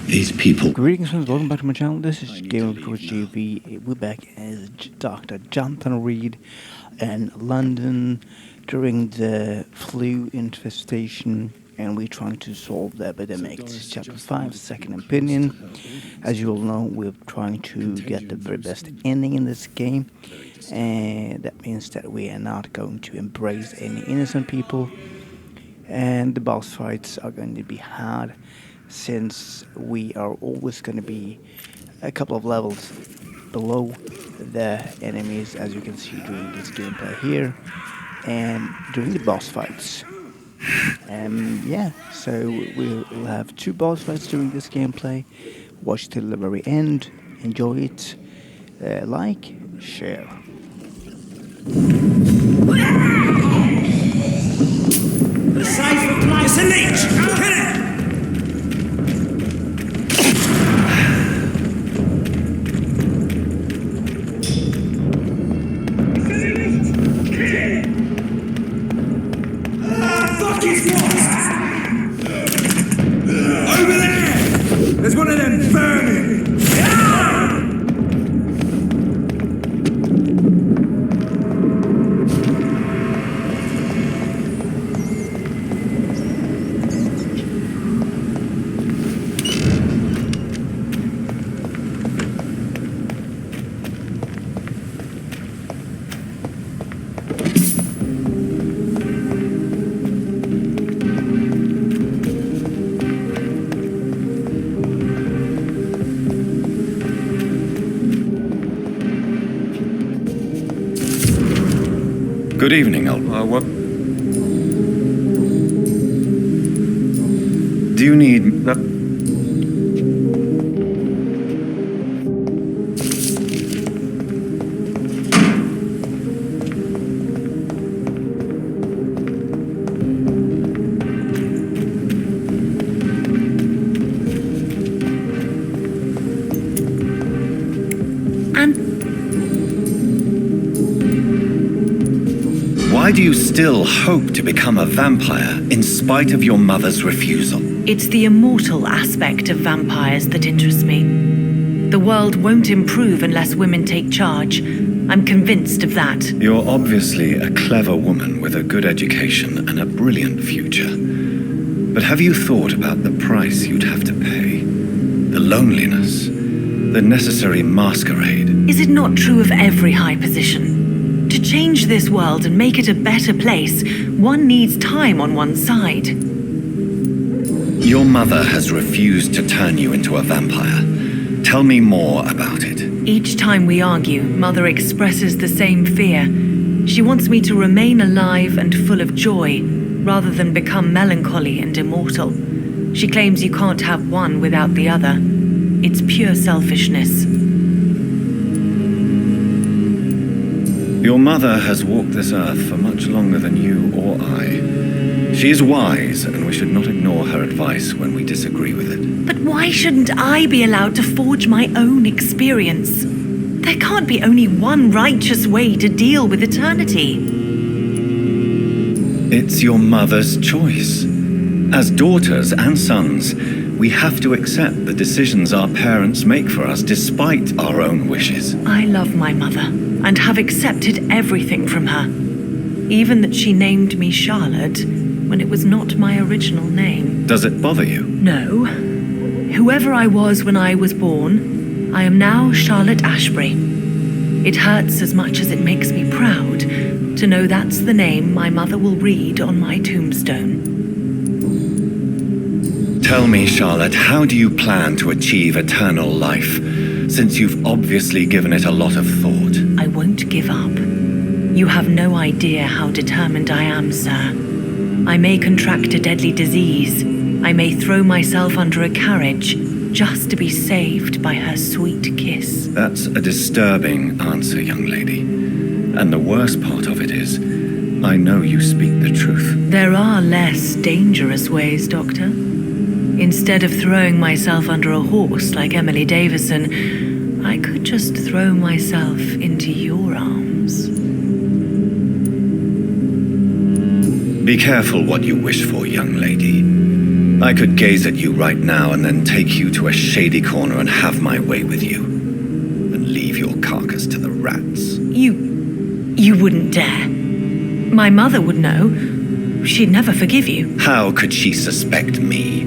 These people. Greetings friends, welcome back to my channel. This is GamerVictorious GV. We're back as Dr. Jonathan Reed in London during the flu infestation, and we're trying to solve the epidemic. This is Chapter 5, Second Opinion. As you all know, we're trying to get the very best ending in this game, and that means that we are not going to embrace any innocent people, and the boss fights are going to be hard, since we are always going to be a couple of levels below the enemies, as you can see during this gameplay here and during the boss fights. Yeah, so we'll have 2 boss fights during this gameplay. Watch till the very end, enjoy it, like, share. The cipher applies a leech! Kill it! Over there! There's one of them vermin! Good evening, what? Do you need... Why do you still hope to become a vampire in spite of your mother's refusal? It's the immortal aspect of vampires that interests me. The world won't improve unless women take charge. I'm convinced of that. You're obviously a clever woman with a good education and a brilliant future. But have you thought about the price you'd have to pay? The loneliness, the necessary masquerade. Is it not true of every high position? To change this world and make it a better place, one needs time on one's side. Your mother has refused to turn you into a vampire. Tell me more about it. Each time we argue, Mother expresses the same fear. She wants me to remain alive and full of joy, rather than become melancholy and immortal. She claims you can't have one without the other. It's pure selfishness. Your mother has walked this earth for much longer than you or I. She is wise, and we should not ignore her advice when we disagree with it. But why shouldn't I be allowed to forge my own experience? There can't be only one righteous way to deal with eternity. It's your mother's choice. As daughters and sons, we have to accept the decisions our parents make for us despite our own wishes. I love my mother, and have accepted everything from her. Even that she named me Charlotte, when it was not my original name. Does it bother you? No. Whoever I was when I was born, I am now Charlotte Ashbury. It hurts as much as it makes me proud to know that's the name my mother will read on my tombstone. Tell me, Charlotte, how do you plan to achieve eternal life, since you've obviously given it a lot of thought? I won't give up. You have no idea how determined I am, sir. I may contract a deadly disease. I may throw myself under a carriage just to be saved by her sweet kiss. That's a disturbing answer, young lady. And the worst part of it is, I know you speak the truth. There are less dangerous ways, Doctor. Instead of throwing myself under a horse like Emily Davison, I could just throw myself into your arms. Be careful what you wish for, young lady. I could gaze at you right now and then take you to a shady corner and have my way with you. And leave your carcass to the rats. You wouldn't dare. My mother would know. She'd never forgive you. How could she suspect me?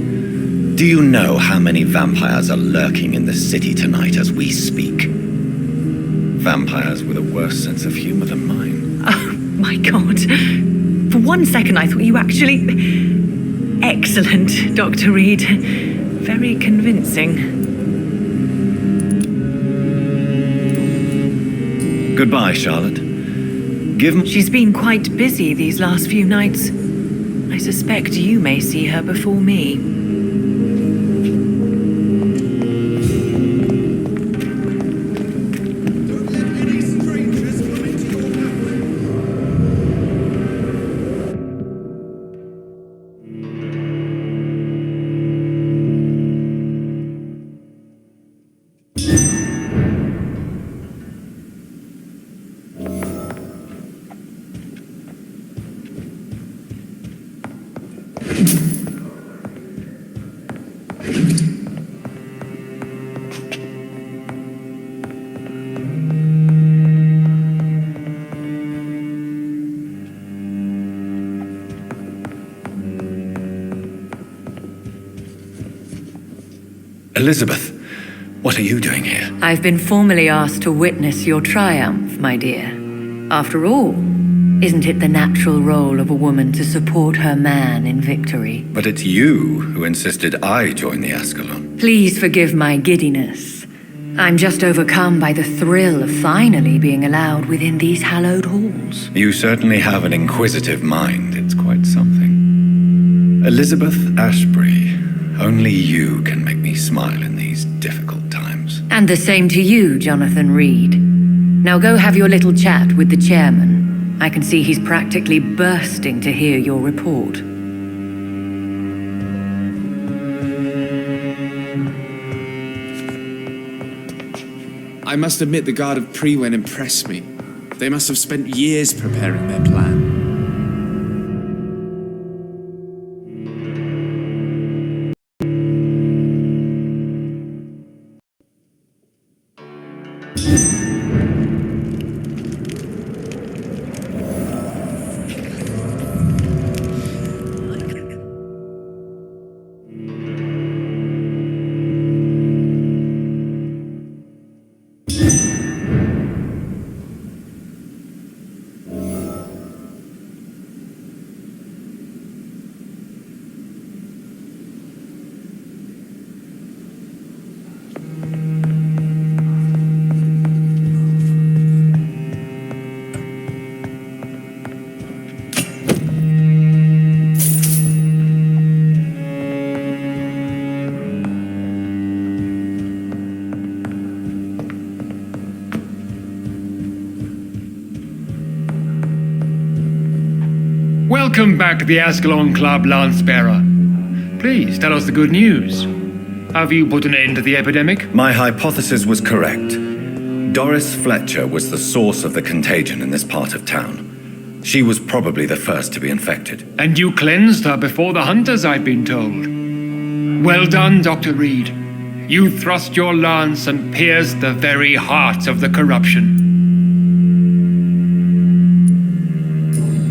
Do you know how many vampires are lurking in the city tonight as we speak? Vampires with a worse sense of humor than mine. Oh, my God. For one second, I thought you actually... Excellent, Dr. Reed. Very convincing. Goodbye, Charlotte. Give me... She's been quite busy these last few nights. I suspect you may see her before me. Elizabeth, what are you doing here? I've been formally asked to witness your triumph, my dear. After all, isn't it the natural role of a woman to support her man in victory? But it's you who insisted I join the Ascalon. Please forgive my giddiness. I'm just overcome by the thrill of finally being allowed within these hallowed halls. You certainly have an inquisitive mind. It's quite something. Elizabeth Ashbury, only you can make me smile in these difficult times. And the same to you, Jonathan Reed. Now go have your little chat with the chairman. I can see he's practically bursting to hear your report. I must admit the Guard of Prewen impressed me. They must have spent years preparing their plan. Welcome back to the Ascalon Club, Lance-Bearer. Please tell us the good news. Have you put an end to the epidemic? My hypothesis was correct. Doris Fletcher was the source of the contagion in this part of town. She was probably the first to be infected. And you cleansed her before the hunters, I've been told. Well done, Dr. Reed. You thrust your lance and pierced the very heart of the corruption.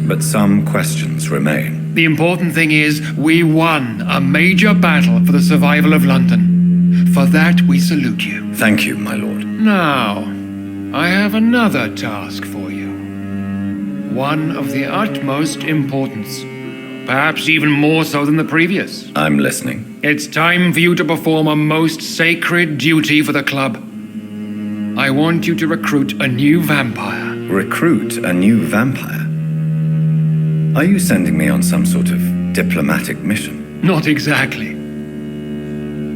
But some questions remain. The important thing is, we won a major battle for the survival of London. For that, we salute you. Thank you, my lord. Now, I have another task for you. One of the utmost importance. Perhaps even more so than the previous. I'm listening. It's time for you to perform a most sacred duty for the club. I want you to recruit a new vampire. Recruit a new vampire? Are you sending me on some sort of diplomatic mission? Not exactly.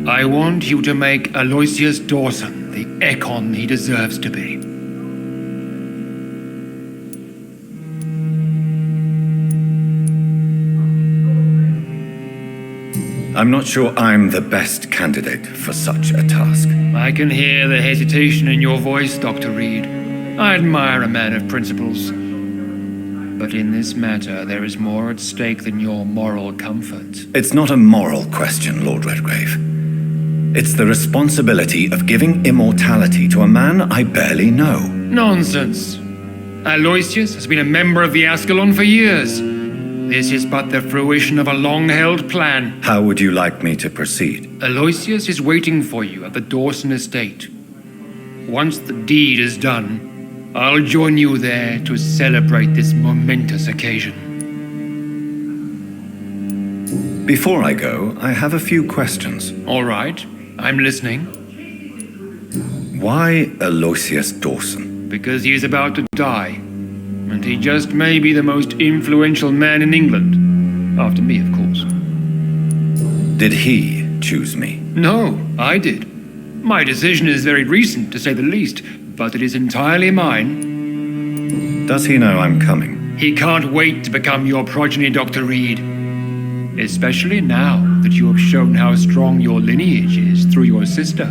I want you to make Aloysius Dawson the Ekon he deserves to be. I'm not sure I'm the best candidate for such a task. I can hear the hesitation in your voice, Dr. Reed. I admire a man of principles. But in this matter, there is more at stake than your moral comfort. It's not a moral question, Lord Redgrave. It's the responsibility of giving immortality to a man I barely know. Nonsense. Aloysius has been a member of the Ascalon for years. This is but the fruition of a long-held plan. How would you like me to proceed? Aloysius is waiting for you at the Dawson estate. Once the deed is done, I'll join you there to celebrate this momentous occasion. Before I go, I have a few questions. All right, I'm listening. Why Aloysius Dawson? Because he is about to die. And he just may be the most influential man in England. After me, of course. Did he choose me? No, I did. My decision is very recent, to say the least, but it is entirely mine. Does he know I'm coming? He can't wait to become your progeny, Dr. Reed. Especially now that you have shown how strong your lineage is through your sister.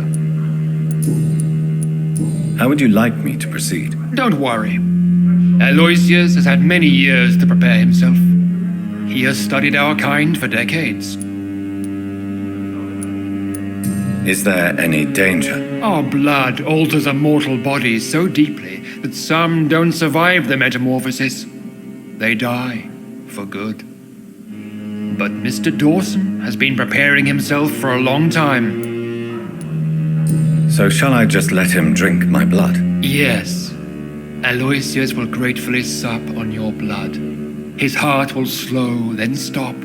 How would you like me to proceed? Don't worry. Aloysius has had many years to prepare himself. He has studied our kind for decades. Is there any danger? Our blood alters a mortal body so deeply that some don't survive the metamorphosis. They die for good. But Mr. Dawson has been preparing himself for a long time. So shall I just let him drink my blood? Yes. Aloysius will gratefully sup on your blood. His heart will slow, then stop.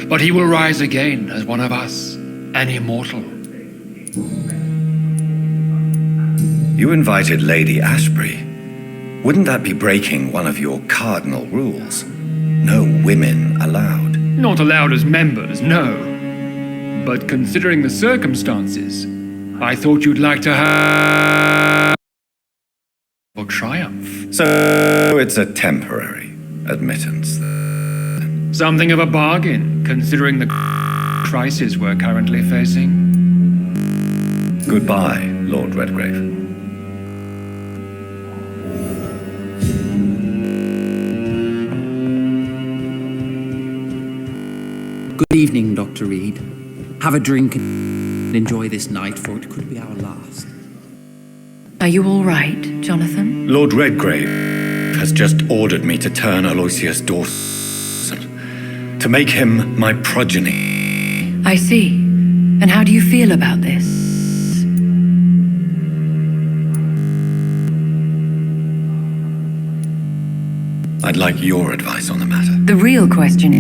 But he will rise again as one of us, an immortal. You invited Lady Ashbury. Wouldn't that be breaking one of your cardinal rules? No women allowed. Not allowed as members, no. But considering the circumstances, I thought you'd like to have or triumph. So it's a temporary admittance. Something of a bargain, considering the crisis we're currently facing. Goodbye, Lord Redgrave. Good evening, Dr. Reed. Have a drink and enjoy this night, for it could be our last. Are you all right, Jonathan? Lord Redgrave has just ordered me to turn Aloysius Dawson, to make him my progeny. I see. And how do you feel about this? I'd like your advice on the matter. The real question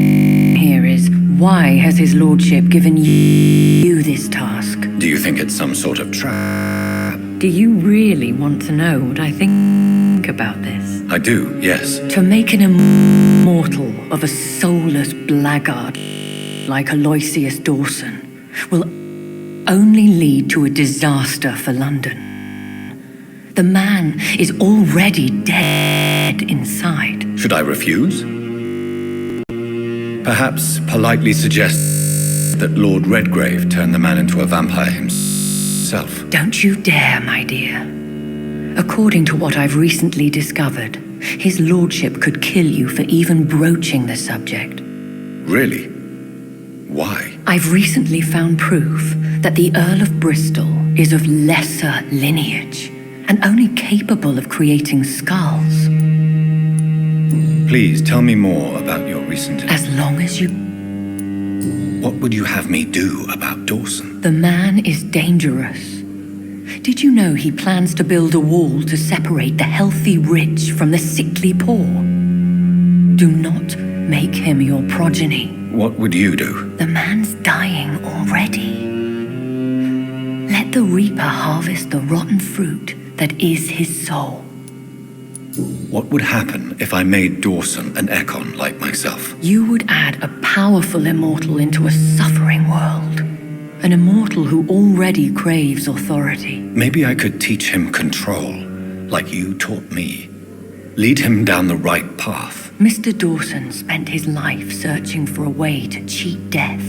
here is, why has his lordship given you this task? Do you think it's some sort of trap? Do you really want to know what I think about this? I do, yes. To make an immortal of a soulless blackguard like Aloysius Dawson will only lead to a disaster for London. The man is already dead inside. Should I refuse? Perhaps politely suggest that Lord Redgrave turn the man into a vampire himself. Don't you dare, my dear. According to what I've recently discovered, his lordship could kill you for even broaching the subject. Really? Why? I've recently found proof that the Earl of Bristol is of lesser lineage and only capable of creating skulls. Please tell me more about your recent... As long as you... What would you have me do about Dawson? The man is dangerous. Did you know he plans to build a wall to separate the healthy rich from the sickly poor? Do not make him your progeny. What would you do? The man's dying already. Let the reaper harvest the rotten fruit that is his soul. What would happen if I made Dawson an Ekon like myself? You would add a powerful immortal into a suffering world. An immortal who already craves authority. Maybe I could teach him control, like you taught me. Lead him down the right path. Mr. Dawson spent his life searching for a way to cheat death.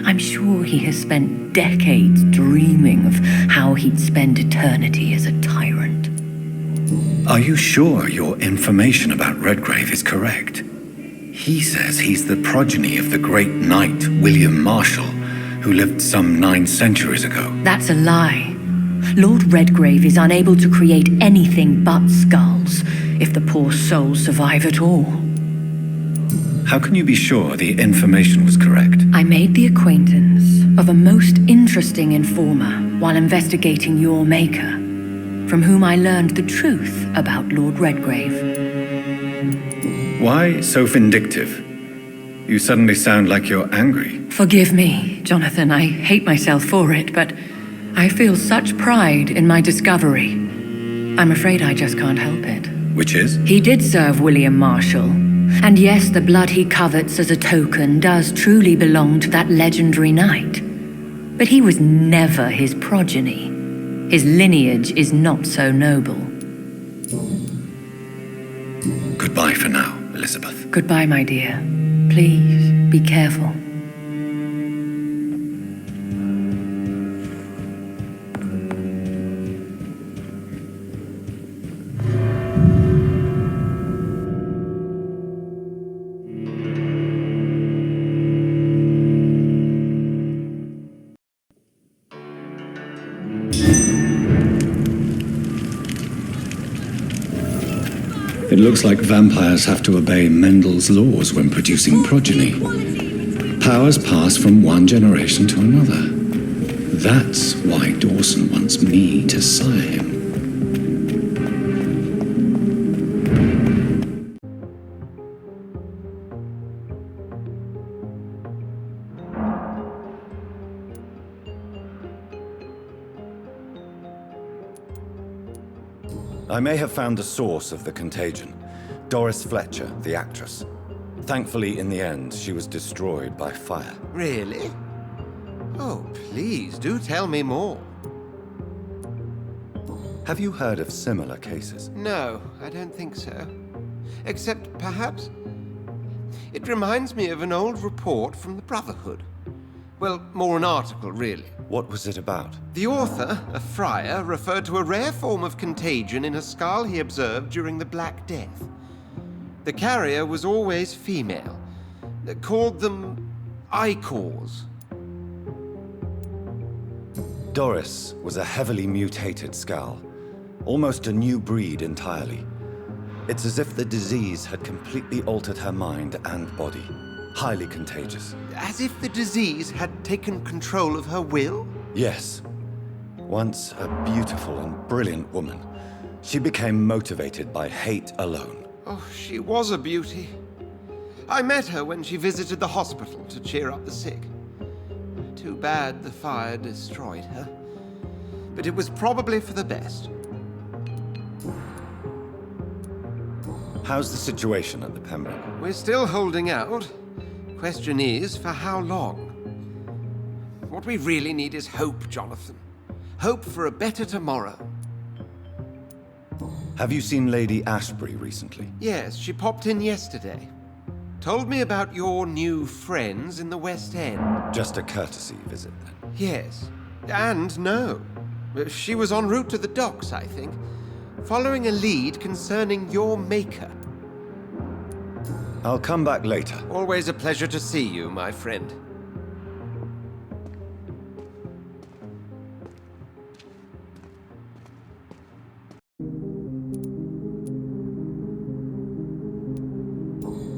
I'm sure he has spent decades dreaming of how he'd spend eternity as a tyrant. Are you sure your information about Redgrave is correct? He says he's the progeny of the great knight William Marshall, who lived some 9 centuries ago. That's a lie. Lord Redgrave is unable to create anything but skulls, if the poor soul survive at all. How can you be sure the information was correct? I made the acquaintance of a most interesting informer while investigating your maker, from whom I learned the truth about Lord Redgrave. Why so vindictive? You suddenly sound like you're angry. Forgive me, Jonathan. I hate myself for it, but I feel such pride in my discovery. I'm afraid I just can't help it. Which is? He did serve William Marshall. And yes, the blood he covets as a token does truly belong to that legendary knight. But he was never his progeny. His lineage is not so noble. Goodbye for now, Elizabeth. Goodbye, my dear. Please, be careful. It looks like vampires have to obey Mendel's laws when producing progeny. Powers pass from one generation to another. That's why Dawson wants me to sire him. I may have found the source of the contagion. Doris Fletcher, the actress. Thankfully, in the end, she was destroyed by fire. Really? Oh, please, do tell me more. Have you heard of similar cases? No, I don't think so. Except, perhaps, it reminds me of an old report from the Brotherhood. Well, more an article, really. What was it about? The author, a friar, referred to a rare form of contagion in a skull he observed during the Black Death. The carrier was always female. They called them Icors. Doris was a heavily mutated skull. Almost a new breed entirely. It's as if the disease had completely altered her mind and body. Highly contagious. As if the disease had taken control of her will? Yes. Once a beautiful and brilliant woman, she became motivated by hate alone. Oh, she was a beauty. I met her when she visited the hospital to cheer up the sick. Too bad the fire destroyed her. But it was probably for the best. How's the situation at the Pembroke? We're still holding out. Question is, for how long? What we really need is hope, Jonathan. Hope for a better tomorrow. Have you seen Lady Ashbury recently? Yes, she popped in yesterday. Told me about your new friends in the West End. Just a courtesy visit, then? Yes. And no. She was en route to the docks, I think, following a lead concerning your maker. I'll come back later. Always a pleasure to see you, my friend.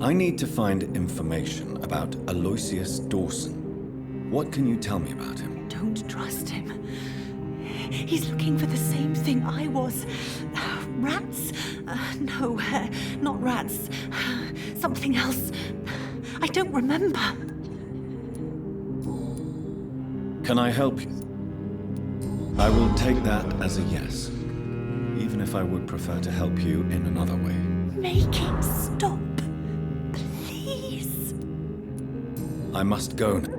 I need to find information about Aloysius Dawson. What can you tell me about him? Don't trust him. He's looking for the same thing I was. Rats? No, not rats. Something else. I don't remember. Can I help you? I will take that as a yes, even if I would prefer to help you in another way. Make him stop. Please. I must go now.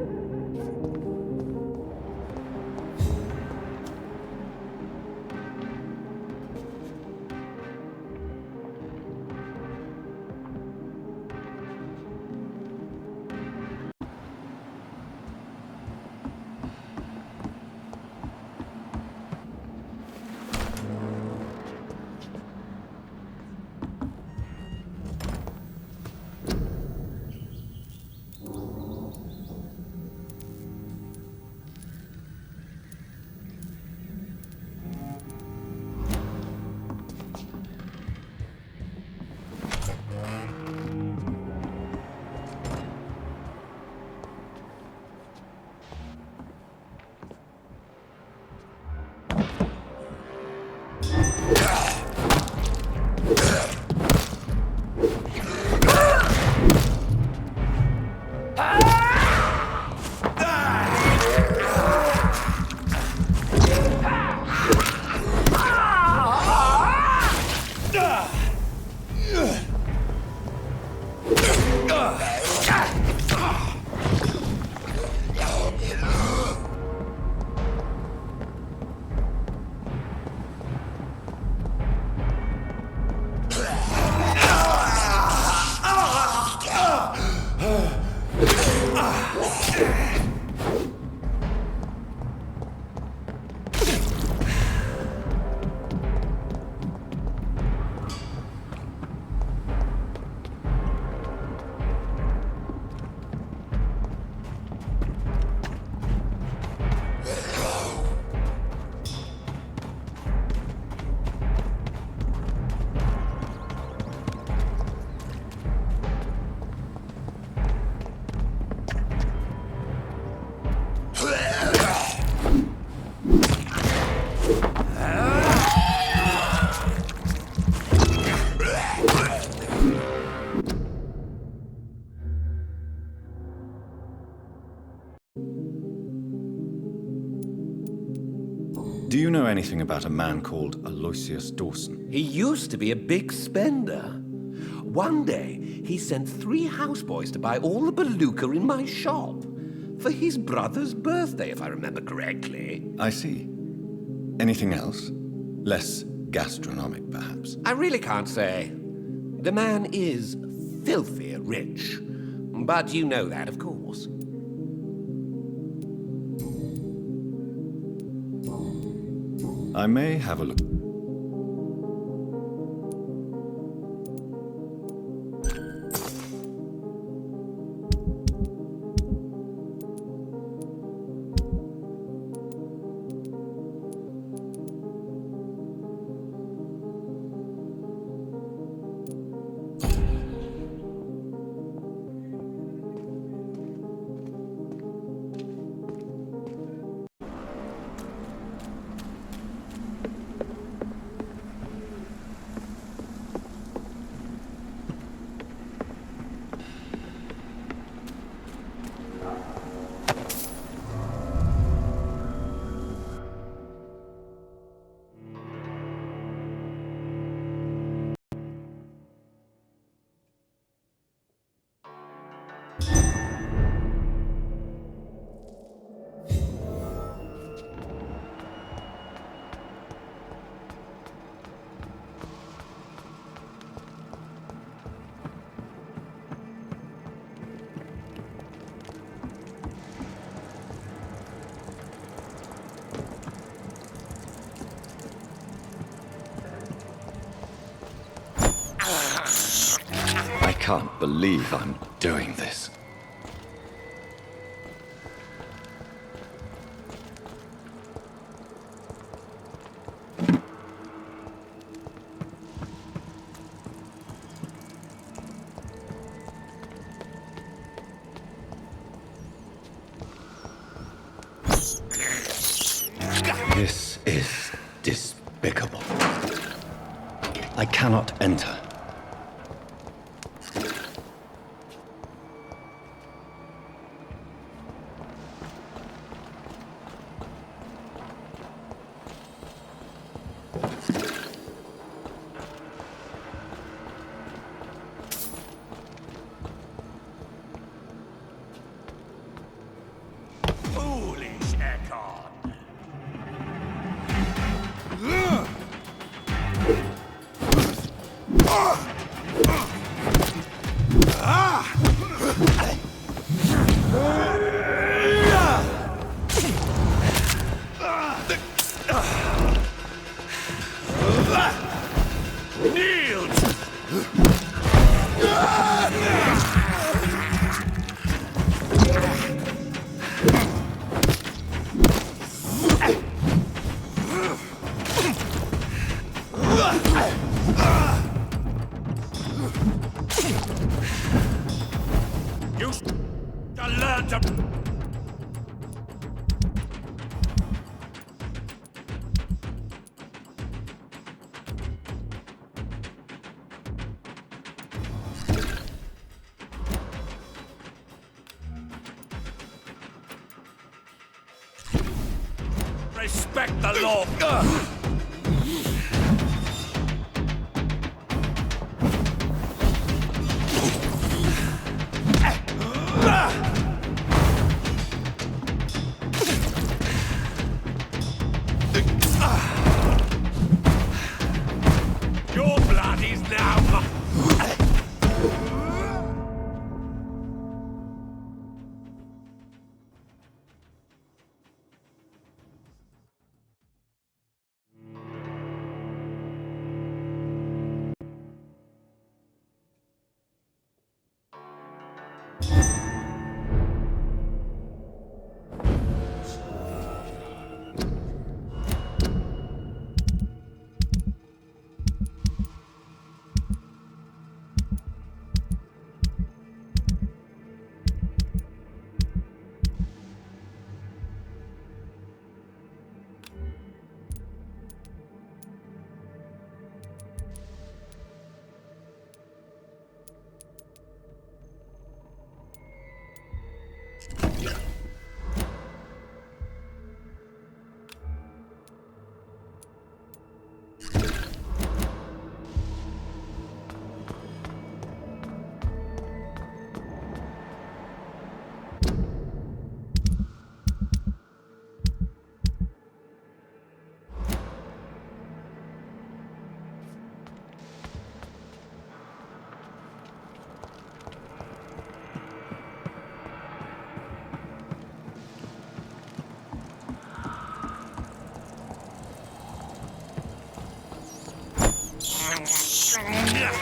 Do you know anything about a man called Aloysius Dawson? He used to be a big spender. One day, he sent 3 houseboys to buy all the beluga in my shop. For his brother's birthday, if I remember correctly. I see. Anything else? Less gastronomic, perhaps? I really can't say. The man is filthy rich. But you know that, of course. I may have a look. I can't believe I'm doing this. This is despicable. I cannot enter. respect the law. Your blood is now mine.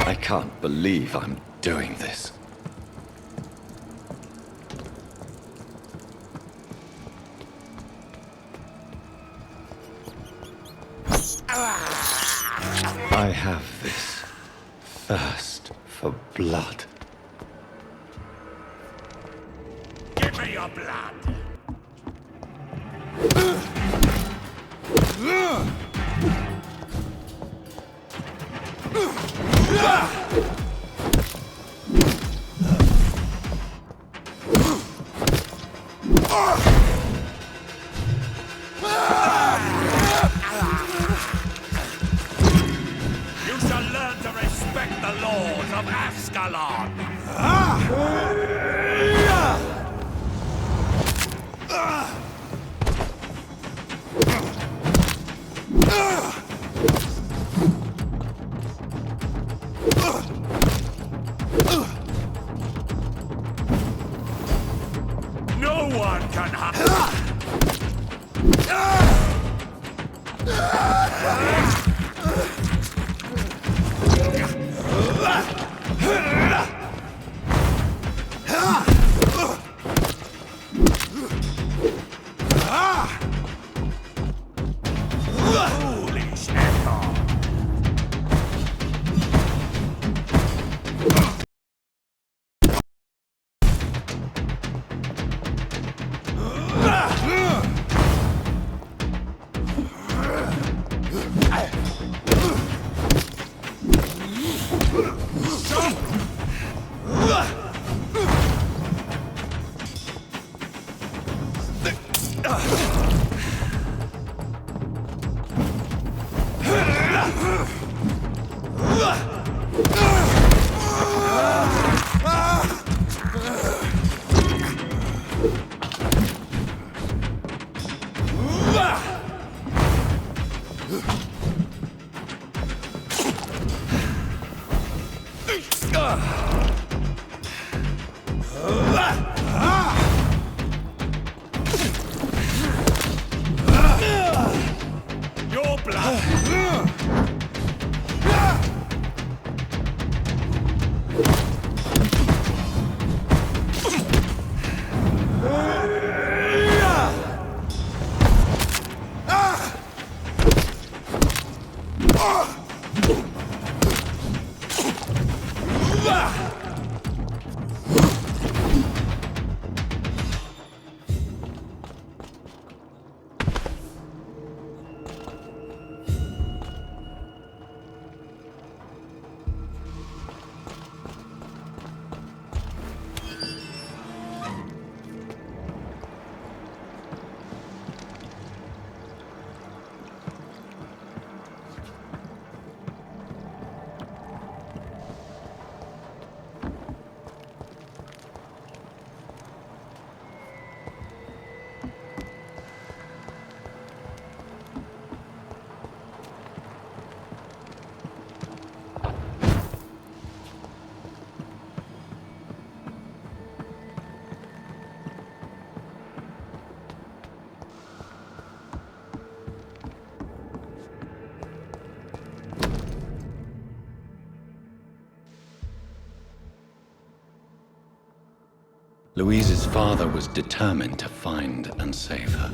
I can't believe I'm doing this. I have this thirst for blood. Give me your blood. You shall learn to respect the laws of Ascalon. No one can harm. Foolish echo. Your blood. Louise's father was determined to find and save her.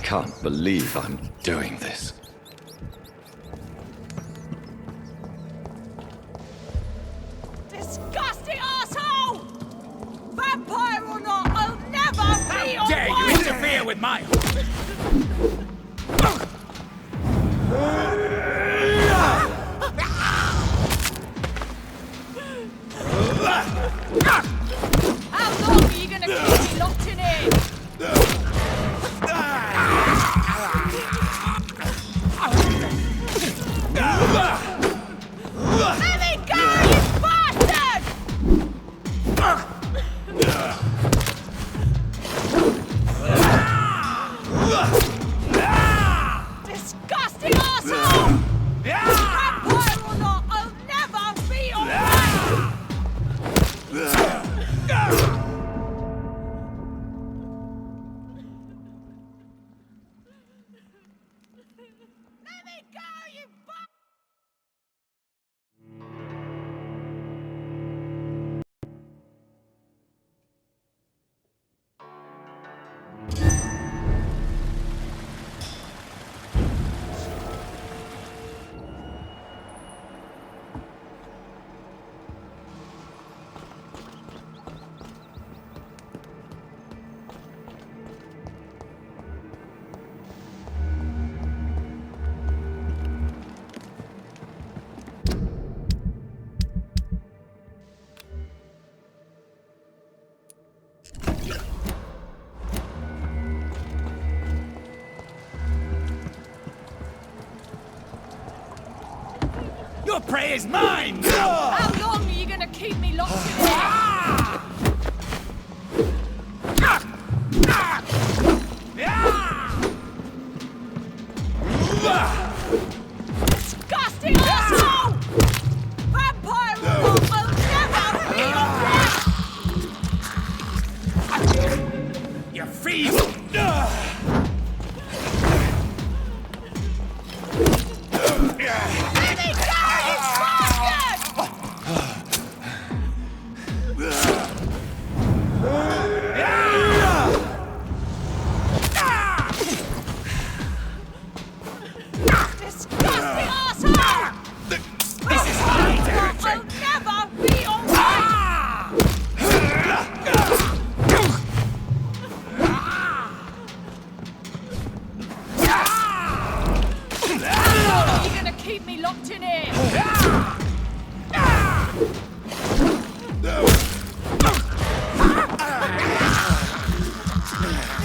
can't believe I'm doing this. Disgusting asshole! Vampire or not, I'll never be your Dare you wife! interfere with my... How long are you gonna keep me locked in here? Let me go, you bastard! Your prey is mine! How long are you gonna keep me locked in here? Disgusting asshole! Vampire will never be alright! You feeble! Let me go, you bastard! Disgusting asshole! This is my territory! I'll never be alright! You're gonna keep me locked in here!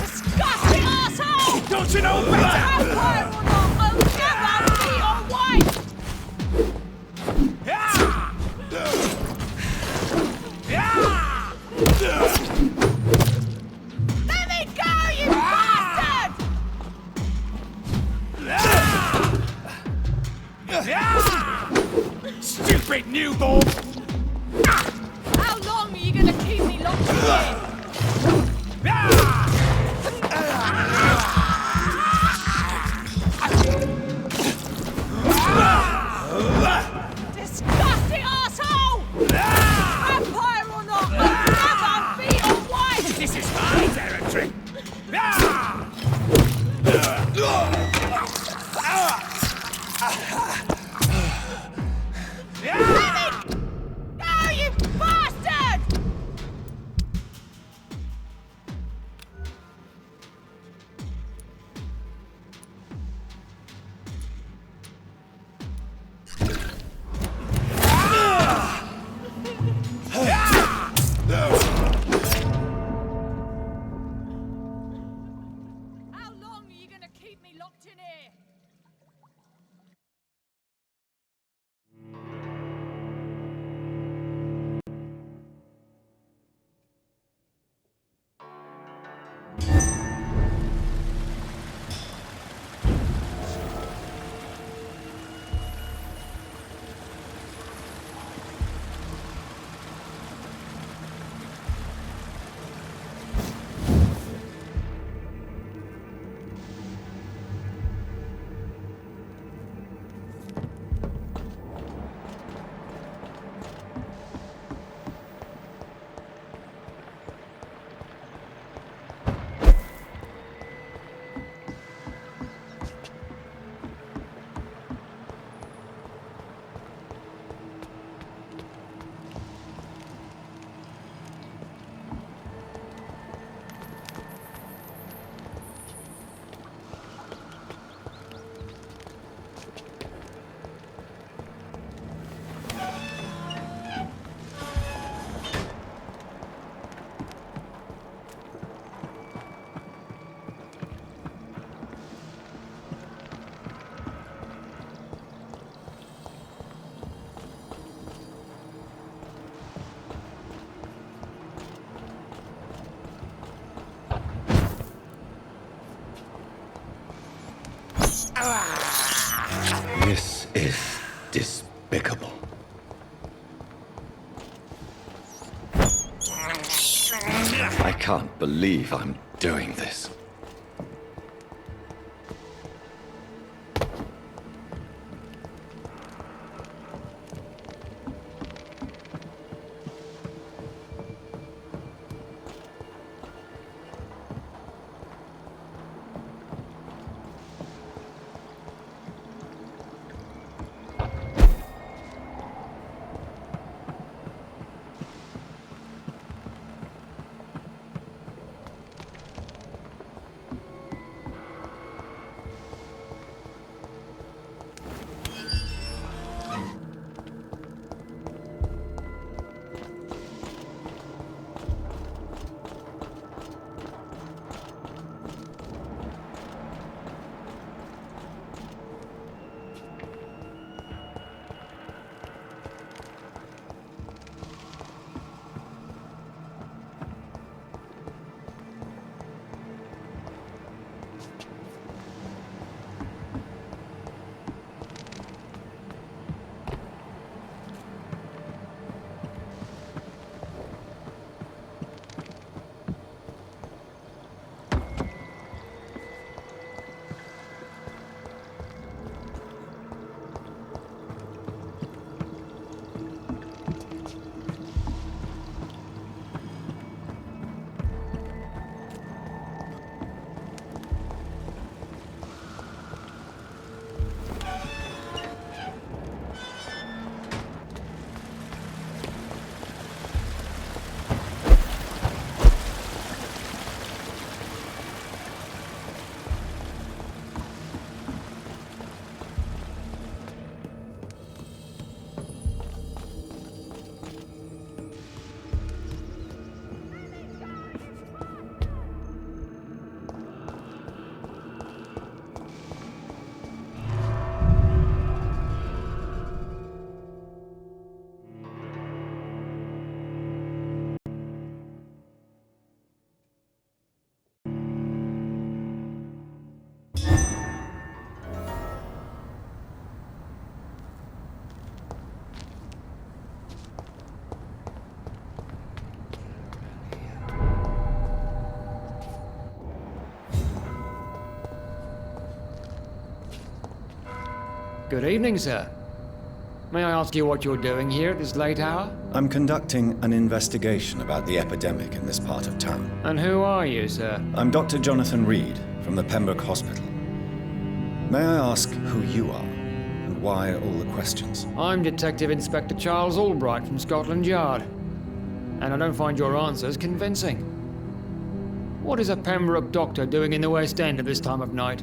Disgusting asshole! Don't you know better? Vampire or not, I'll never be alright! Let me go, you bastard! Stupid newborn! How long are you gonna keep me locked in here? Disgusting asshole! Vampire or not, I'll never be alright! This is my territory! Let me go, you bastard! How long are you gonna keep me locked in here? This is despicable. I can't believe I'm doing this. Good evening, sir. May I ask you what you're doing here at this late hour? I'm conducting an investigation about the epidemic in this part of town. And who are you, sir? I'm Dr. Jonathan Reed from the Pembroke Hospital. May I ask who you are and why all the questions? I'm Detective Inspector Charles Albright from Scotland Yard. And I don't find your answers convincing. What is a Pembroke doctor doing in the West End at this time of night?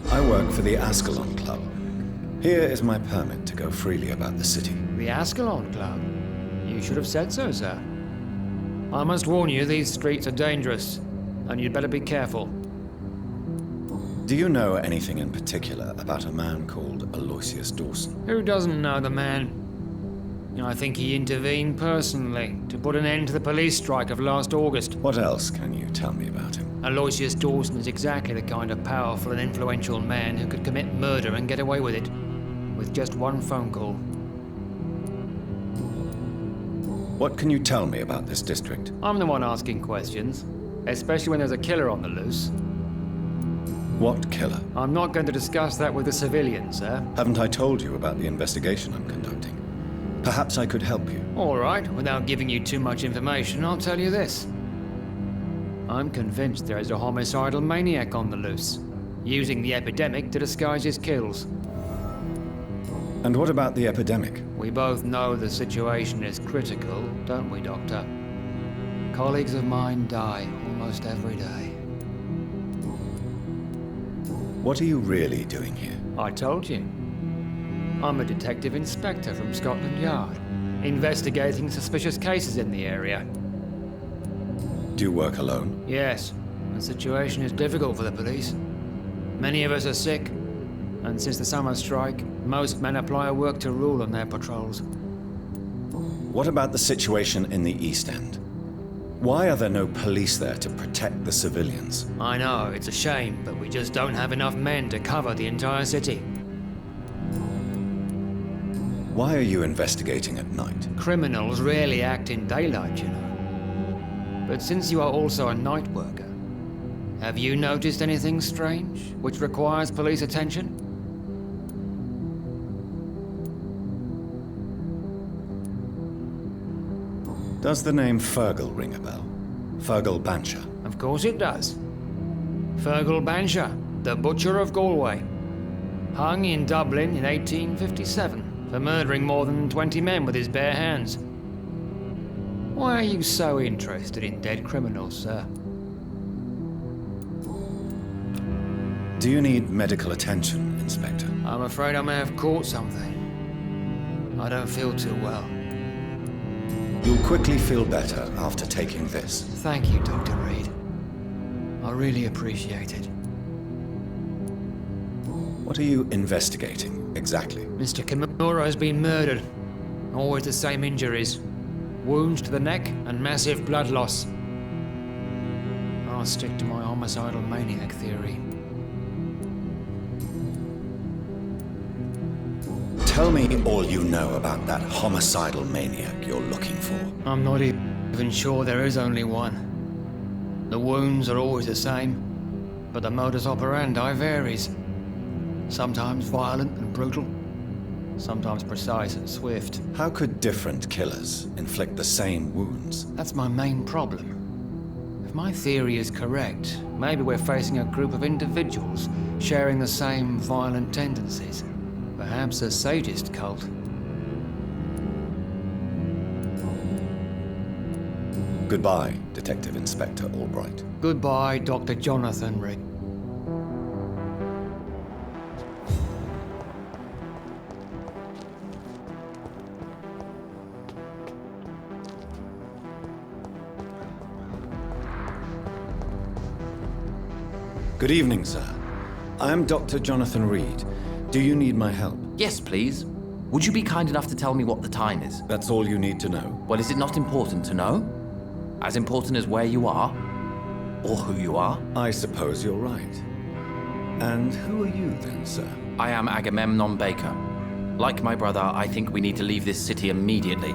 I work for the Ascalon Club. Here is my permit to go freely about the city. The Ascalon Club? You should have said so, sir. I must warn you, these streets are dangerous, and you'd better be careful. Do you know anything in particular about a man called Aloysius Dawson? Who doesn't know the man? I think he intervened personally to put an end to the police strike of last August. What else can you tell me about him? Aloysius Dawson is exactly the kind of powerful and influential man who could commit murder and get away with it, with just one phone call. What can you tell me about this district? I'm the one asking questions, especially when there's a killer on the loose. What killer? I'm not going to discuss that with the civilians, sir. Haven't I told you about the investigation I'm conducting? Perhaps I could help you. All right, without giving you too much information, I'll tell you this. I'm convinced there is a homicidal maniac on the loose, using the epidemic to disguise his kills. And what about the epidemic? We both know the situation is critical, don't we, Doctor? Colleagues of mine die almost every day. What are you really doing here? I told you. I'm a detective inspector from Scotland Yard, investigating suspicious cases in the area. Do you work alone? Yes, the situation is difficult for the police. Many of us are sick, and since the summer strike, most men apply a work to rule on their patrols. What about the situation in the East End? Why are there no police there to protect the civilians? I know, it's a shame, but we just don't have enough men to cover the entire city. Why are you investigating at night? Criminals rarely act in daylight, you know. But since you are also a night worker, have you noticed anything strange which requires police attention? Does the name Fergal ring a bell? Fergal Bancher? Of course it does. Fergal Bancher, the Butcher of Galway. Hung in Dublin in 1857 for murdering more than 20 men with his bare hands. Why are you so interested in dead criminals, sir? Do you need medical attention, Inspector? I'm afraid I may have caught something. I don't feel too well. You'll quickly feel better after taking this. Thank you, Dr. Reed. I really appreciate it. What are you investigating, exactly? Mr. Kimura has been murdered. Always the same injuries. Wounds to the neck and massive blood loss. I'll stick to my homicidal maniac theory. Tell me all you know about that homicidal maniac you're looking for. I'm not even sure there is only one. The wounds are always the same, but the modus operandi varies. Sometimes violent and brutal, sometimes precise and swift. How could different killers inflict the same wounds? That's my main problem. If my theory is correct, maybe we're facing a group of individuals sharing the same violent tendencies. Perhaps a sadist cult. Goodbye, Detective Inspector Albright. Goodbye, Dr. Jonathan Reed. Good evening, sir. I am Dr. Jonathan Reed. Do you need my help? Yes, please. Would you be kind enough to tell me what the time is? That's all you need to know. Well, is it not important to know? As important as where you are? Or who you are? I suppose you're right. And who are you then, sir? I am Agamemnon Baker. Like my brother, I think we need to leave this city immediately.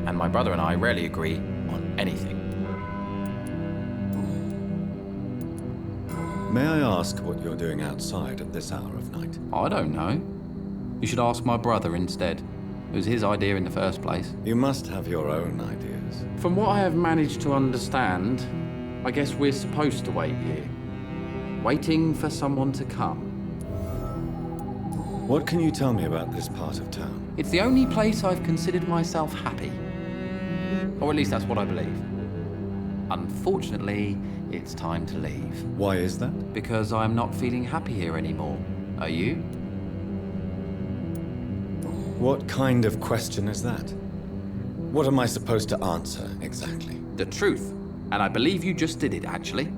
And my brother and I rarely agree on anything. May I ask what you're doing outside at this hour of night? I don't know. You should ask my brother instead. It was his idea in the first place. You must have your own ideas. From what I have managed to understand, I guess we're supposed to wait here. Waiting for someone to come. What can you tell me about this part of town? It's the only place I've considered myself happy. Or at least that's what I believe. Unfortunately, it's time to leave. Why is that? Because I'm not feeling happy here anymore. Are you? What kind of question is that? What am I supposed to answer, exactly? The truth. And I believe you just did it, actually.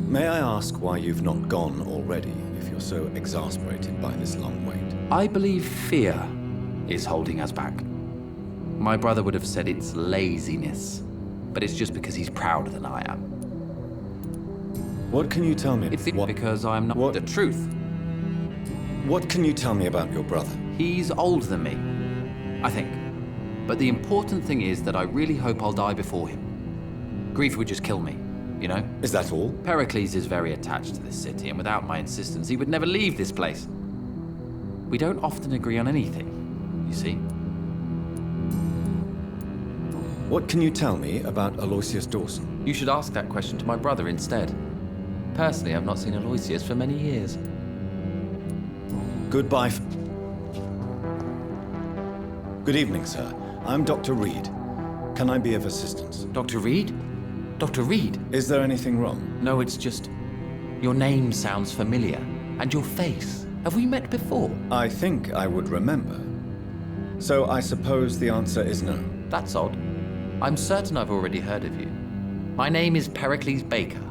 May I ask why you've not gone already, if you're so exasperated by this long wait? I believe fear is holding us back. My brother would have said it's laziness, but it's just because he's prouder than I am. What can you tell me? It's because I'm not the truth. What can you tell me about your brother? He's older than me, I think. But the important thing is that I really hope I'll die before him. Grief would just kill me, you know? Is that all? Pericles is very attached to this city, and without my insistence, he would never leave this place. We don't often agree on anything, you see. What can you tell me about Aloysius Dawson? You should ask that question to my brother instead. Personally, I've not seen Aloysius for many years. Goodbye. Good evening, sir. I'm Dr. Reed. Can I be of assistance? Dr. Reed? Dr. Reed? Is there anything wrong? No, it's just... your name sounds familiar. And your face. Have we met before? I think I would remember. So I suppose the answer is no. That's odd. I'm certain I've already heard of you. My name is Pericles Baker.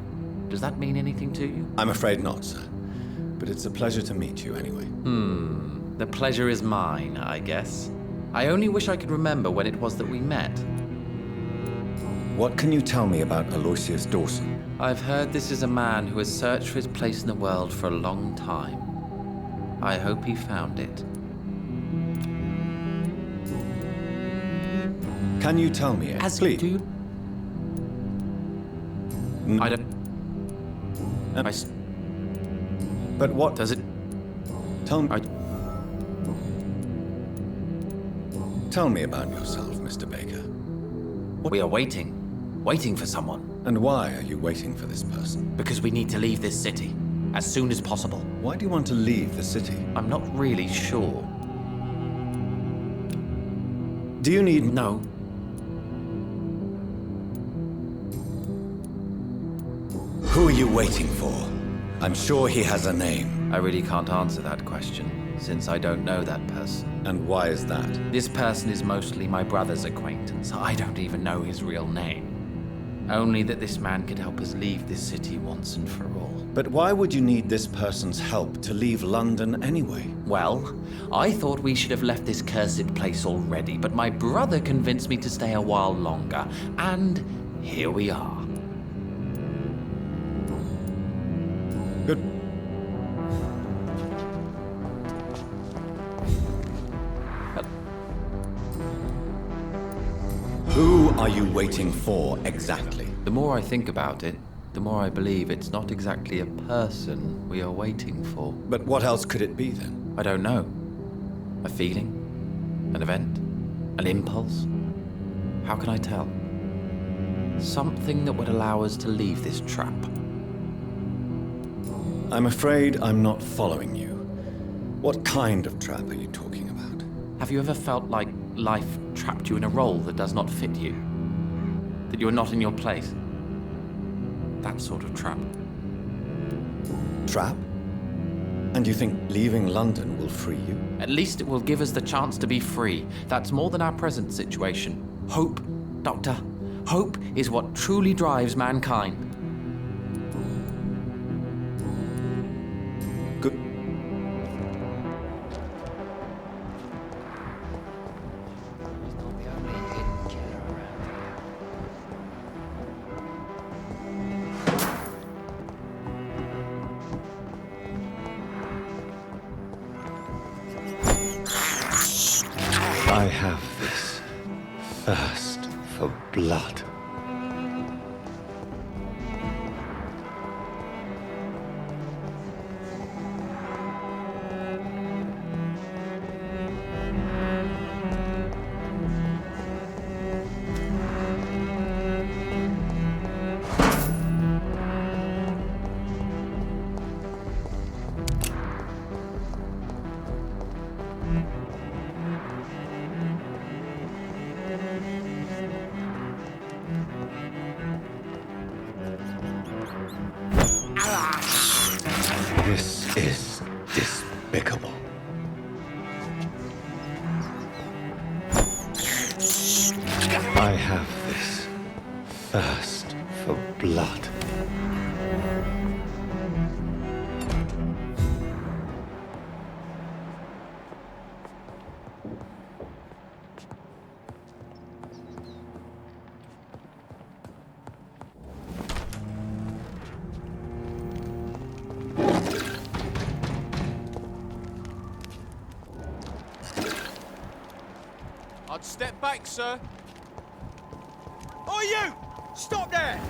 Does that mean anything to you? I'm afraid not, sir. But it's a pleasure to meet you anyway. The pleasure is mine, I guess. I only wish I could remember when it was that we met. What can you tell me about Aloysius Dawson? I've heard this is a man who has searched for his place in the world for a long time. I hope he found it. Can you tell me, please? Do you? I don't... But what... Does it... Tell me... Tell me about yourself, Mr. Baker. We are waiting. Waiting for someone. And why are you waiting for this person? Because we need to leave this city. As soon as possible. Why do you want to leave the city? I'm not really sure. Do you need... No. Who are you waiting for? I'm sure he has a name. I really can't answer that question, since I don't know that person. And why is that? This person is mostly my brother's acquaintance. I don't even know his real name. Only that this man could help us leave this city once and for all. But why would you need this person's help to leave London anyway? Well, I thought we should have left this cursed place already, but my brother convinced me to stay a while longer. And here we are. Good. Who are you waiting for, exactly? The more I think about it, the more I believe it's not exactly a person we are waiting for. But what else could it be, then? I don't know. A feeling? An event? An impulse? How can I tell? Something that would allow us to leave this trap. I'm afraid I'm not following you. What kind of trap are you talking about? Have you ever felt like life trapped you in a role that does not fit you? That you are not in your place? That sort of trap. Trap? And you think leaving London will free you? At least it will give us the chance to be free. That's more than our present situation. Hope, Doctor. Hope is what truly drives mankind. Good. I have this thirst for blood. I have this thirst for blood. I'd step back, sir. Oh, you! Stop there!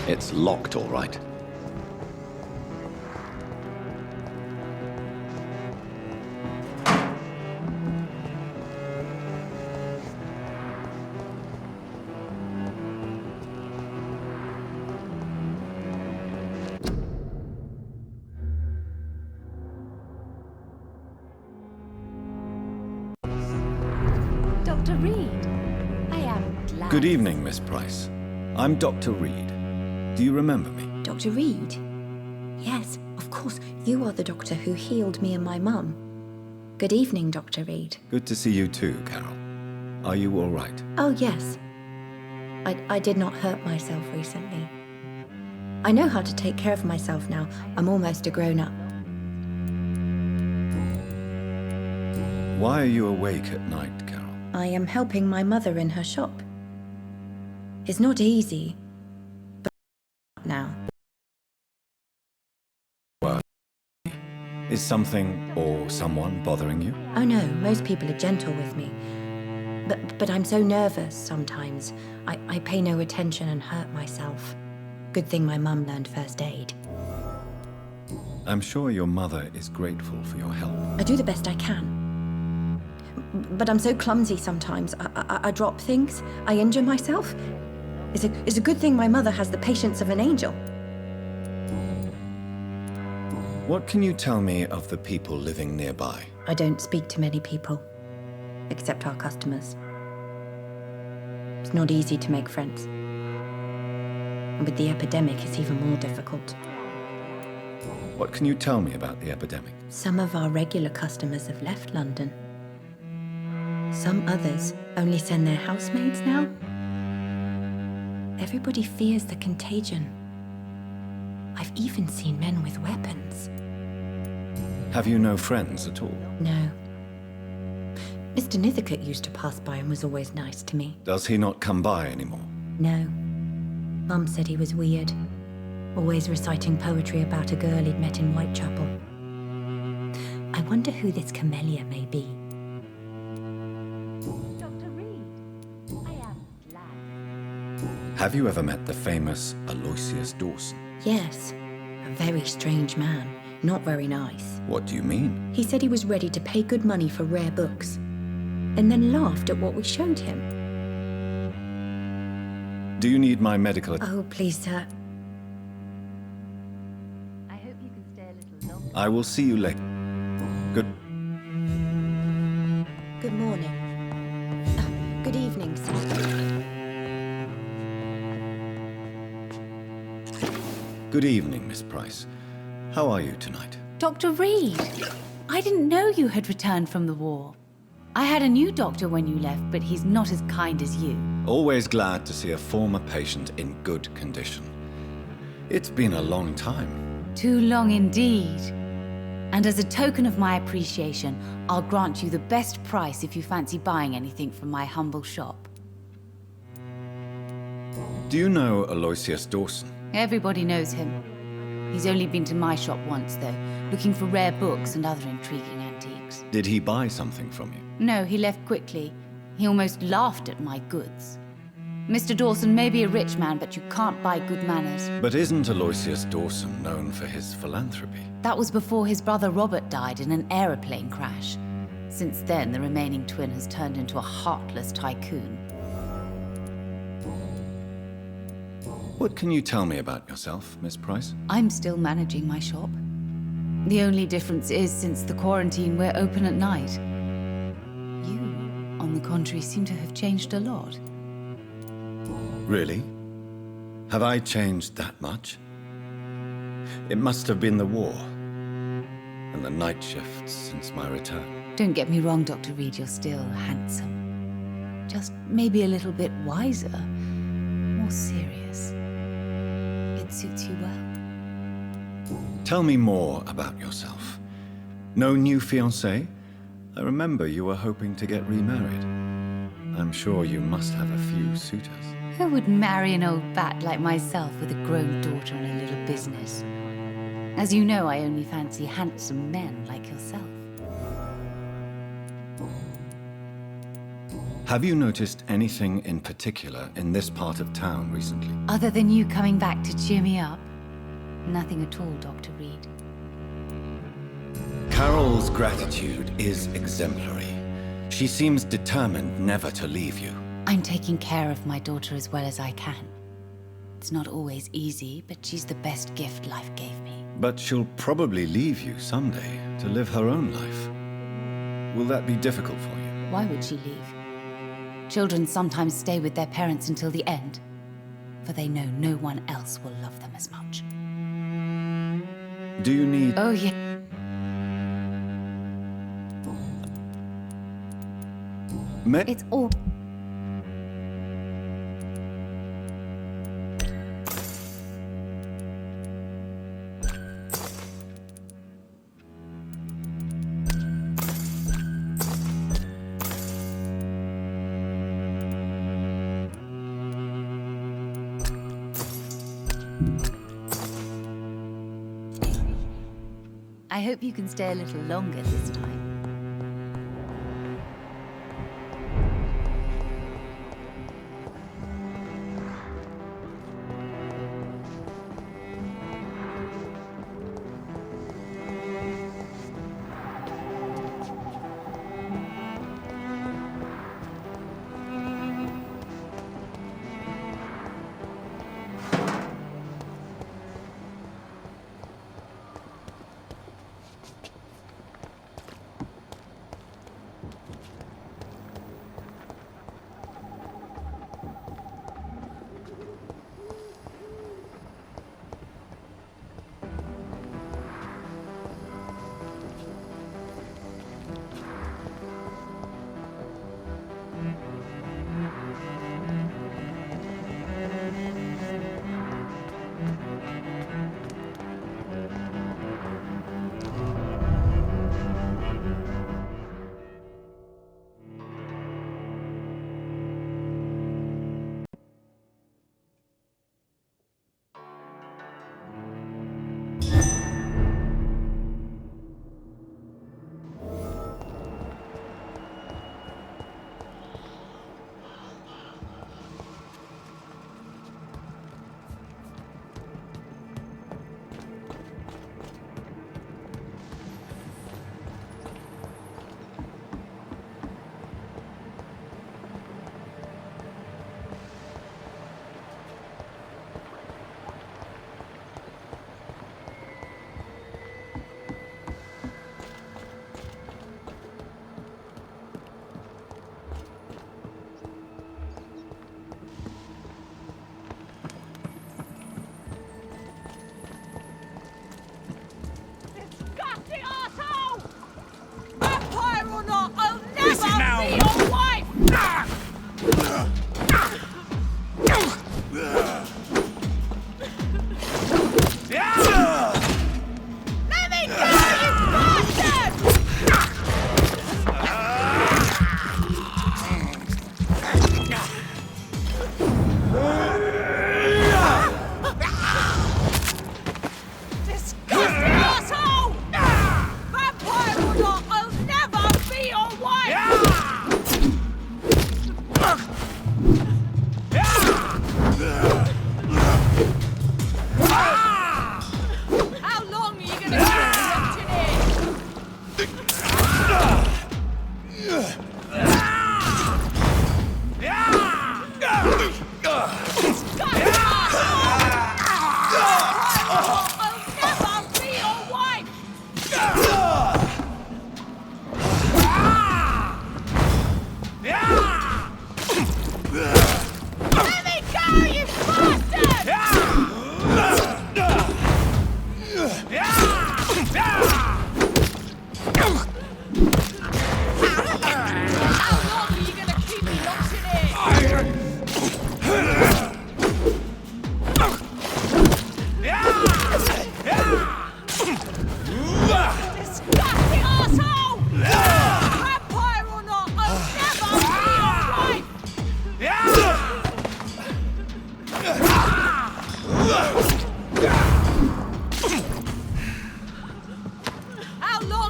It's locked, all right. Dr. Reed, I am glad. Good evening, Miss Price. I'm Dr. Reed. Do you remember me? Dr. Reed? Yes, of course. You are the doctor who healed me and my mum. Good evening, Dr. Reed. Good to see you too, Carol. Are you all right? Oh, yes. I did not hurt myself recently. I know how to take care of myself now. I'm almost a grown-up. Why are you awake at night, Carol? I am helping my mother in her shop. It's not easy, but now. Well, is something or someone bothering you? Oh no, most people are gentle with me. But I'm so nervous sometimes. I pay no attention and hurt myself. Good thing my mum learned first aid. I'm sure your mother is grateful for your help. I do the best I can. But I'm so clumsy sometimes. I drop things. I injure myself. It's a good thing my mother has the patience of an angel. What can you tell me of the people living nearby? I don't speak to many people, except our customers. It's not easy to make friends. And with the epidemic, it's even more difficult. What can you tell me about the epidemic? Some of our regular customers have left London. Some others only send their housemaids now. Everybody fears the contagion. I've even seen men with weapons. Have you no friends at all? No. Mr. Nithercote used to pass by and was always nice to me. Does he not come by anymore? No. Mum said he was weird. Always reciting poetry about a girl he'd met in Whitechapel. I wonder who this camellia may be. Dr. Reed, I am glad. Have you ever met the famous Aloysius Dawson? Yes. A very strange man. Not very nice. What do you mean? He said he was ready to pay good money for rare books, and then laughed at what we showed him. Do you need my medical... Oh, please, sir. I hope you can stay a little longer. I will see you later. Good morning. Good evening, sir. Good evening, Miss Price. How are you tonight? Dr. Reed, I didn't know you had returned from the war. I had a new doctor when you left, but he's not as kind as you. Always glad to see a former patient in good condition. It's been a long time. Too long indeed. And as a token of my appreciation, I'll grant you the best price if you fancy buying anything from my humble shop. Do you know Aloysius Dawson? Everybody knows him. He's only been to my shop once, though, looking for rare books and other intriguing antiques. Did he buy something from you? No, he left quickly. He almost laughed at my goods. Mr. Dawson may be a rich man, but you can't buy good manners. But isn't Aloysius Dawson known for his philanthropy? That was before his brother Robert died in an aeroplane crash. Since then, the remaining twin has turned into a heartless tycoon. What can you tell me about yourself, Miss Price? I'm still managing my shop. The only difference is, since the quarantine, we're open at night. You, on the contrary, seem to have changed a lot. Really? Have I changed that much? It must have been the war and the night shifts since my return. Don't get me wrong, Dr. Reed, you're still handsome. Just maybe a little bit wiser, more serious. It suits you well. Tell me more about yourself. No new fiancé? I remember you were hoping to get remarried. I'm sure you must have a few suitors. Who would marry an old bat like myself with a grown daughter and a little business? As you know, I only fancy handsome men like yourself. Have you noticed anything in particular in this part of town recently? Other than you coming back to cheer me up? Nothing at all, Dr. Reed. Carol's gratitude is exemplary. She seems determined never to leave you. I'm taking care of my daughter as well as I can. It's not always easy, but she's the best gift life gave me. But she'll probably leave you someday to live her own life. Will that be difficult for you? Why would she leave? Children sometimes stay with their parents until the end, for they know no one else will love them as much. Do you need... Oh, yeah. It's all... I hope you can stay a little longer this time.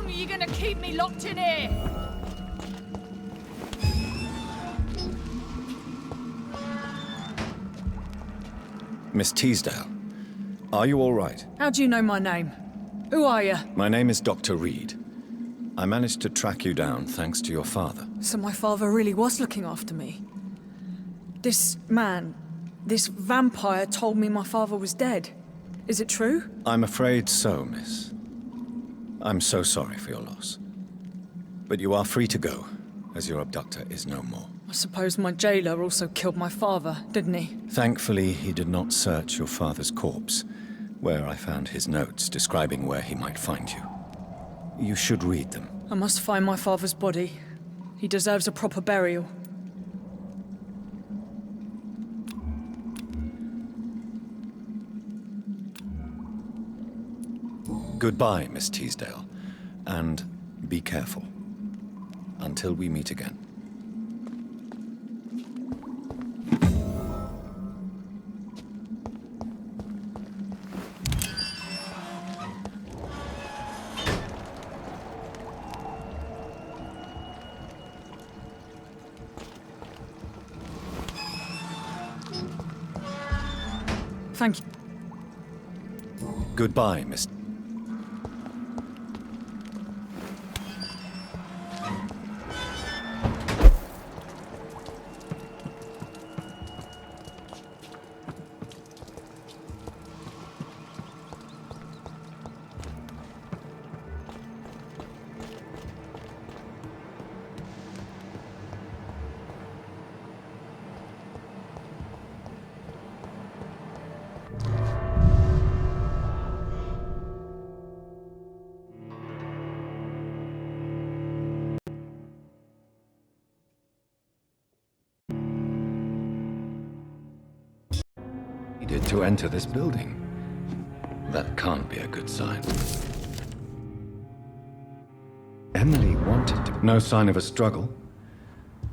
are you gonna keep me locked in here? Miss Teasdale, are you all right? How do you know my name? Who are you? My name is Dr. Reed. I managed to track you down thanks to your father. So my father really was looking after me. This man, this vampire told me my father was dead. Is it true? I'm afraid so, miss. I'm so sorry for your loss. But you are free to go, as your abductor is no more. I suppose my jailer also killed my father, didn't he? Thankfully, he did not search your father's corpse, where I found his notes describing where he might find you. You should read them. I must find my father's body. He deserves a proper burial. Goodbye, Miss Teasdale, and be careful. Until we meet again. Thank you. Goodbye, Miss... to enter this building. That can't be a good sign. Emily wanted to... No sign of a struggle.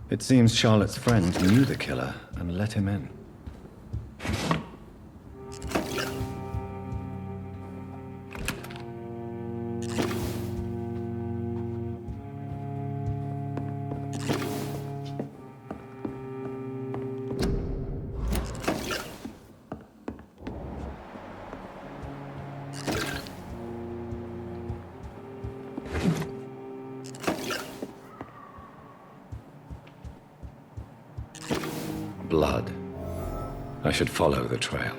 It seems Charlotte's friend knew the killer and let him in. Blood. I should follow the trail.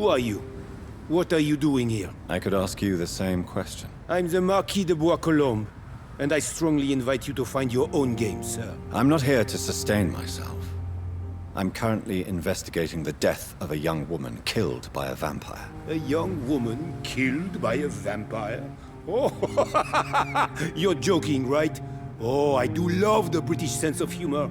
Who are you? What are you doing here? I could ask you the same question. I'm the Marquis de Bois-Colombes, and I strongly invite you to find your own game, sir. I'm not here to sustain myself. I'm currently investigating the death of a young woman killed by a vampire. A young woman killed by a vampire? Oh, you're joking, right? Oh, I do love the British sense of humor.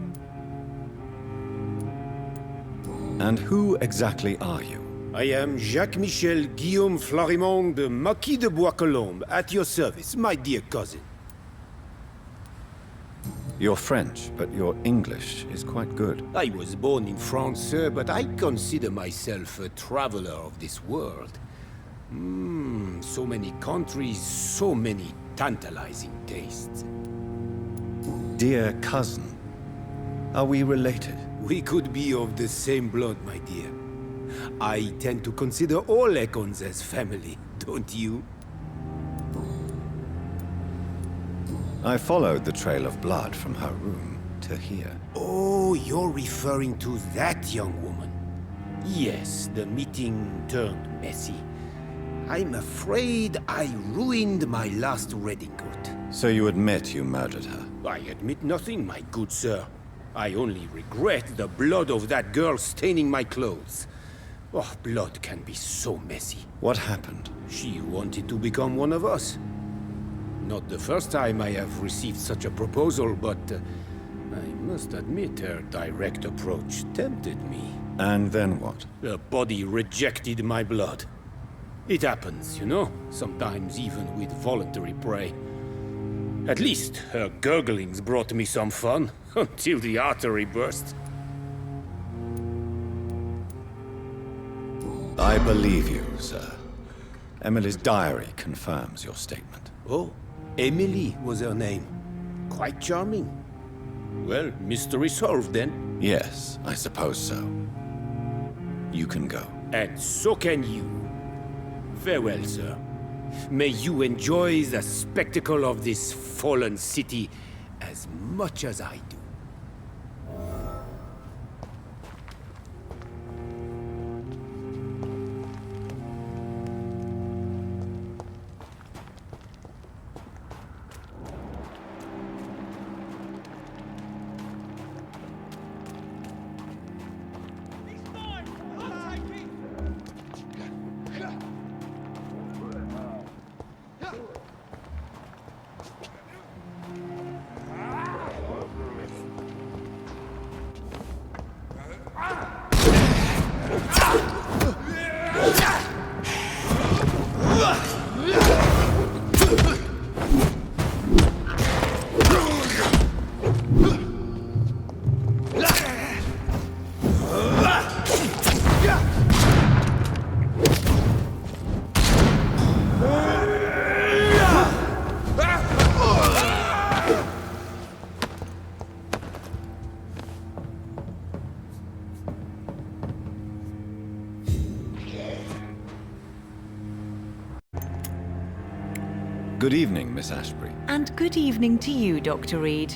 And who exactly are you? I am Jacques-Michel Guillaume Florimond de Marquis de Bois-Colombes, at your service, my dear cousin. You're French, but your English is quite good. I was born in France, sir, but I consider myself a traveler of this world. So many countries, so many tantalizing tastes. Dear cousin, are we related? We could be of the same blood, my dear. I tend to consider all Econs as family, don't you? I followed the trail of blood from her room to here. Oh, you're referring to that young woman. Yes, the meeting turned messy. I'm afraid I ruined my last redingote. So you admit you murdered her? I admit nothing, my good sir. I only regret the blood of that girl staining my clothes. Oh, blood can be so messy. What happened? She wanted to become one of us. Not the first time I have received such a proposal, but I must admit her direct approach tempted me. And then what? The body rejected my blood. It happens, you know, sometimes even with voluntary prey. At least her gurglings brought me some fun, until the artery burst. I believe you, sir. Emily's diary confirms your statement. Oh, Emily was her name. Quite charming. Well, mystery solved then. Yes, I suppose so. You can go. And so can you. Farewell, sir. May you enjoy the spectacle of this fallen city as much as I do. Good evening, Miss Ashbury. And good evening to you, Dr. Reed.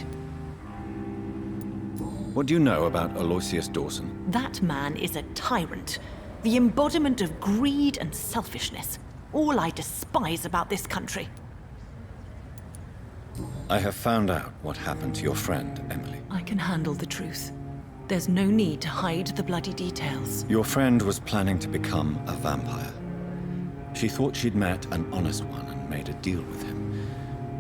What do you know about Aloysius Dawson? That man is a tyrant. The embodiment of greed and selfishness. All I despise about this country. I have found out what happened to your friend, Emily. I can handle the truth. There's no need to hide the bloody details. Your friend was planning to become a vampire. She thought she'd met an honest one and made a deal with him.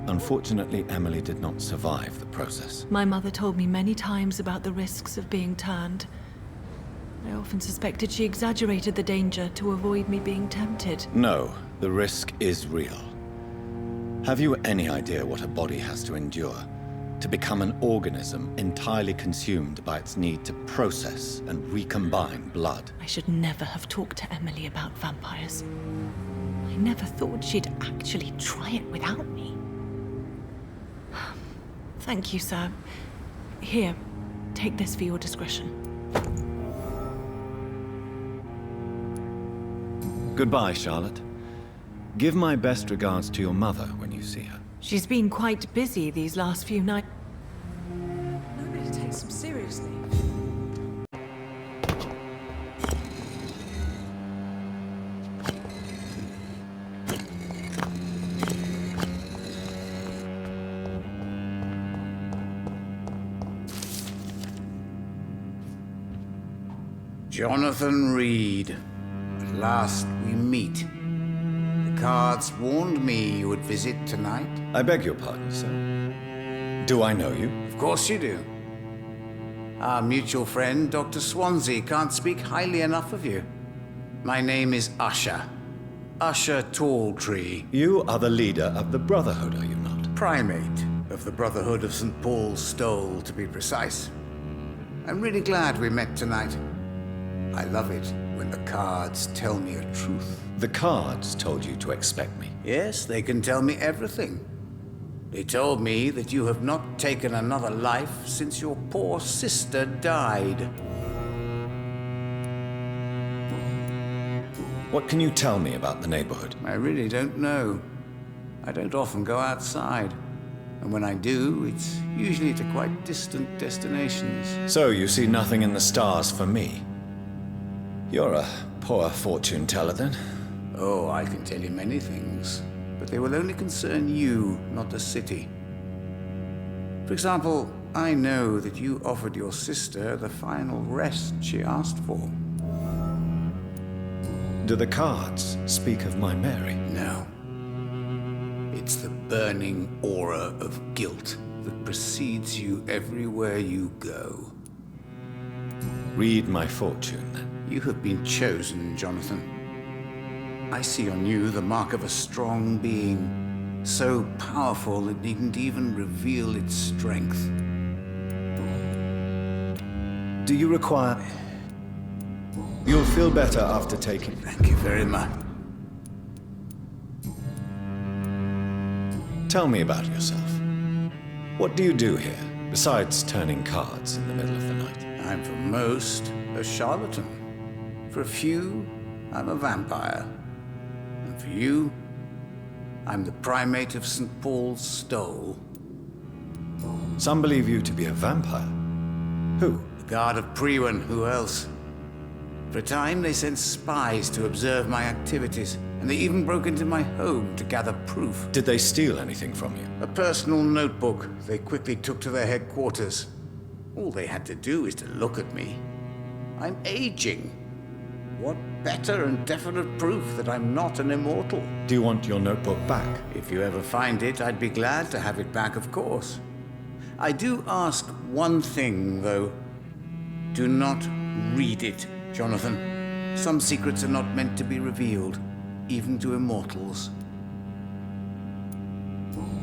Unfortunately, Emily did not survive the process. My mother told me many times about the risks of being turned. I often suspected she exaggerated the danger to avoid me being tempted. No, the risk is real. Have you any idea what a body has to endure? To become an organism entirely consumed by its need to process and recombine blood? I should never have talked to Emily about vampires. I never thought she'd actually try it without me. Thank you, sir. Here, take this for your discretion. Goodbye, Charlotte. Give my best regards to your mother when you see her. She's been quite busy these last few nights. Nobody takes him seriously. Jonathan Reed. At last we meet. The cards warned me you would visit tonight. I beg your pardon, sir. Do I know you? Of course you do. Our mutual friend, Dr. Swansea, can't speak highly enough of you. My name is Usher. Usher Talltree. You are the leader of the Brotherhood, are you not? Primate of the Brotherhood of St. Paul's Stole, to be precise. I'm really glad we met tonight. I love it when the cards tell me a truth. The cards told you to expect me. Yes, they can tell me everything. They told me that you have not taken another life since your poor sister died. What can you tell me about the neighborhood? I really don't know. I don't often go outside. And when I do, it's usually to quite distant destinations. So you see nothing in the stars for me? You're a poor fortune teller, then. Oh, I can tell you many things, but they will only concern you, not the city. For example, I know that you offered your sister the final rest she asked for. Do the cards speak of my Mary? No. It's the burning aura of guilt that precedes you everywhere you go. Read my fortune, then. You have been chosen, Jonathan. I see on you the mark of a strong being, so powerful it needn't even reveal its strength. Do you require... You'll feel better after taking... Thank you very much. Tell me about yourself. What do you do here, besides turning cards in the middle of the night? I'm for most a charlatan. For a few, I'm a vampire. And for you, I'm the primate of St. Paul's Stole. Some believe you to be a vampire. Who? The guard of Priwen, who else? For a time, they sent spies to observe my activities, and they even broke into my home to gather proof. Did they steal anything from you? A personal notebook they quickly took to their headquarters. All they had to do is to look at me. I'm aging. What better and definite proof that I'm not an immortal? Do you want your notebook back? If you ever find it, I'd be glad to have it back, of course. I do ask one thing, though. Do not read it, Jonathan. Some secrets are not meant to be revealed, even to immortals.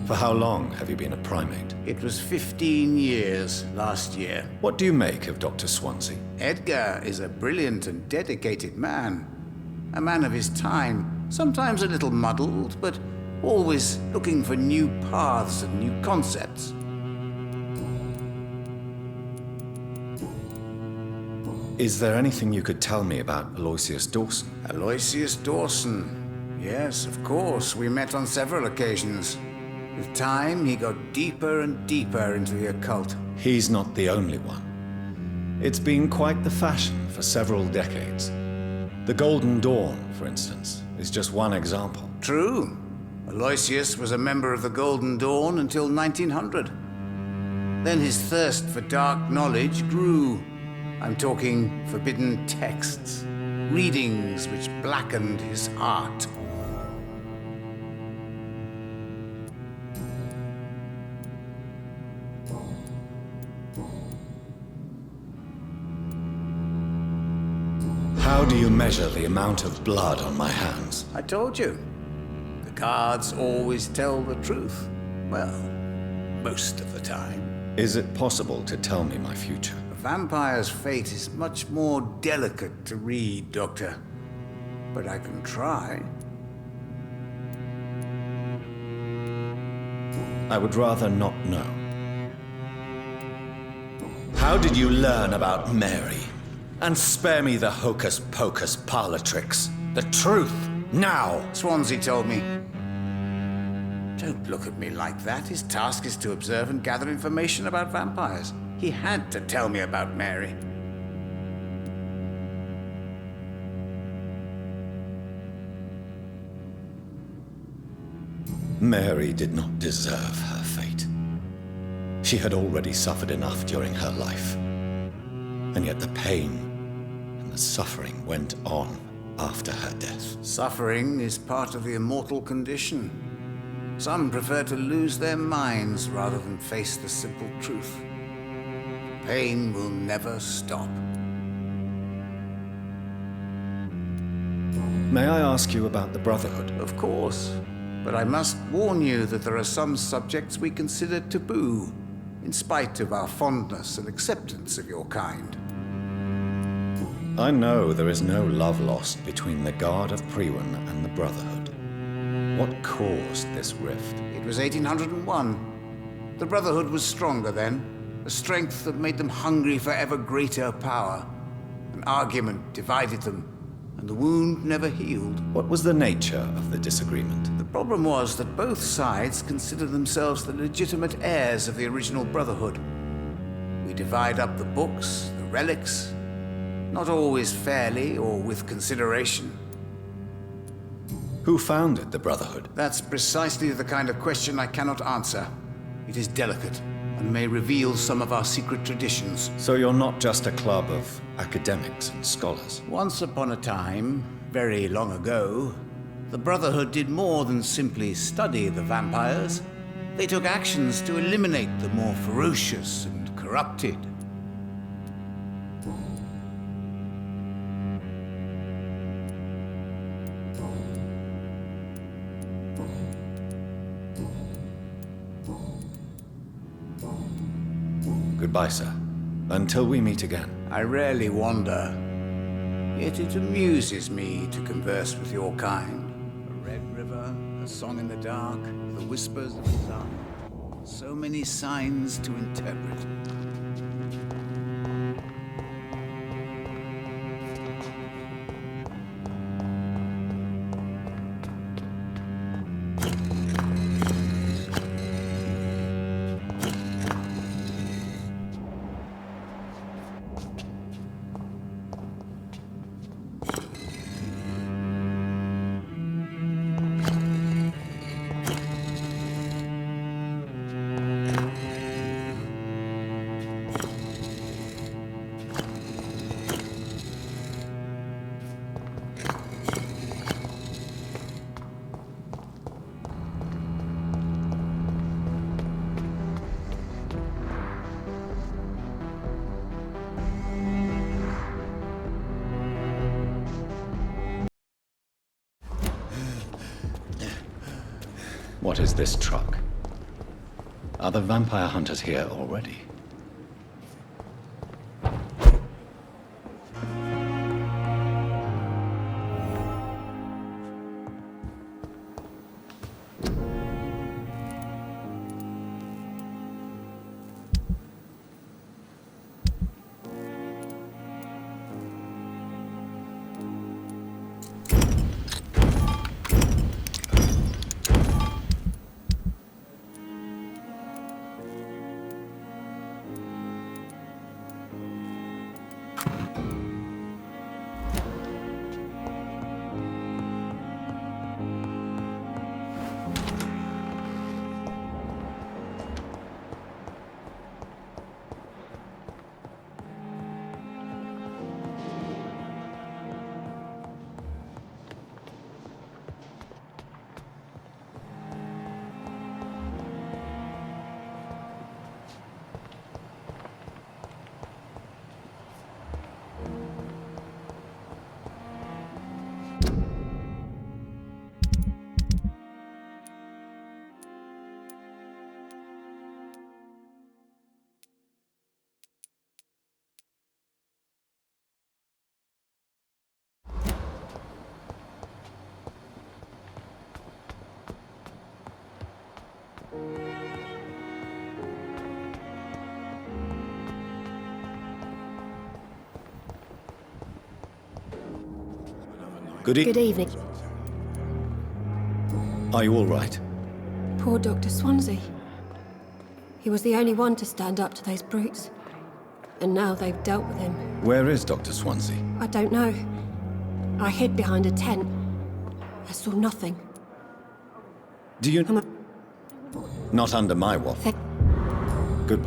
For how long have you been a primate? It was 15 years last year. What do you make of Dr. Swansea? Edgar is a brilliant and dedicated man. A man of his time, sometimes a little muddled, but always looking for new paths and new concepts. Is there anything you could tell me about Aloysius Dawson? Aloysius Dawson? Yes, of course. We met on several occasions. With time, he got deeper and deeper into the occult. He's not the only one. It's been quite the fashion for several decades. The Golden Dawn, for instance, is just one example. True. Aloysius was a member of the Golden Dawn until 1900. Then his thirst for dark knowledge grew. I'm talking forbidden texts, readings which blackened his heart. How do you measure the amount of blood on my hands? I told you. The cards always tell the truth. Well, most of the time. Is it possible to tell me my future? A vampire's fate is much more delicate to read, Doctor. But I can try. I would rather not know. How did you learn about Mary? And spare me the hocus-pocus parlor tricks. The truth, now! Swansea told me. Don't look at me like that. His task is to observe and gather information about vampires. He had to tell me about Mary. Mary did not deserve her fate. She had already suffered enough during her life. And yet the pain and the suffering went on after her death. Suffering is part of the immortal condition. Some prefer to lose their minds rather than face the simple truth. Pain will never stop. May I ask you about the Brotherhood? Of course. But I must warn you that there are some subjects we consider taboo, in spite of our fondness and acceptance of your kind. I know there is no love lost between the Guard of Priwen and the Brotherhood. What caused this rift? It was 1801. The Brotherhood was stronger then, a strength that made them hungry for ever greater power. An argument divided them, and the wound never healed. What was the nature of the disagreement? The problem was that both sides considered themselves the legitimate heirs of the original Brotherhood. We divide up the books, the relics, not always fairly or with consideration. Who founded the Brotherhood? That's precisely the kind of question I cannot answer. It is delicate and may reveal some of our secret traditions. So you're not just a club of academics and scholars? Once upon a time, very long ago, the Brotherhood did more than simply study the vampires. They took actions to eliminate the more ferocious and corrupted. Goodbye, sir. Until we meet again. I rarely wander, yet it amuses me to converse with your kind. A red river, a song in the dark, the whispers of the sun. So many signs to interpret. What is this truck? Are the vampire hunters here already? Good evening. Are you all right? Poor Dr. Swansea. He was the only one to stand up to those brutes. And now they've dealt with him. Where is Dr. Swansea? I don't know. I hid behind a tent. I saw nothing. Do you... Not under my watch. Good...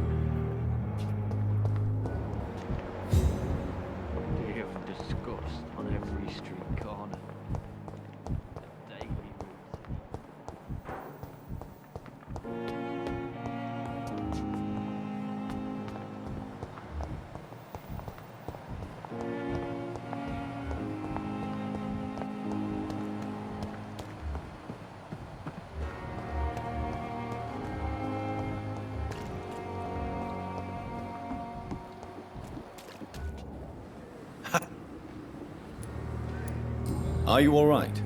Fear and disgust on every street corner. A daily Are you all right?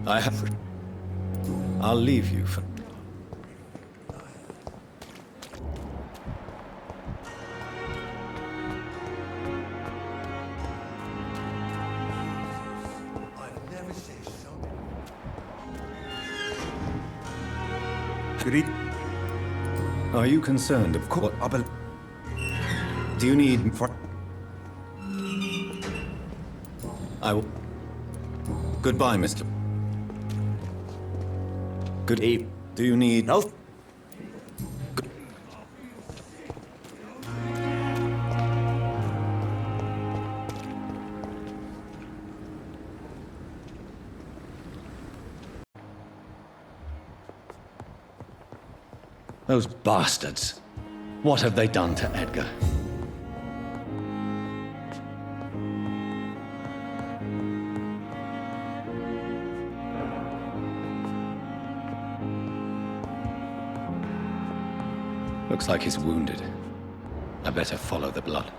I'll leave you for... Are you concerned of what? Do you need... I will... Goodbye, Mr. Good evening. Do you need... No. Those bastards. What have they done to Edgar? Looks like he's wounded. I better follow the blood.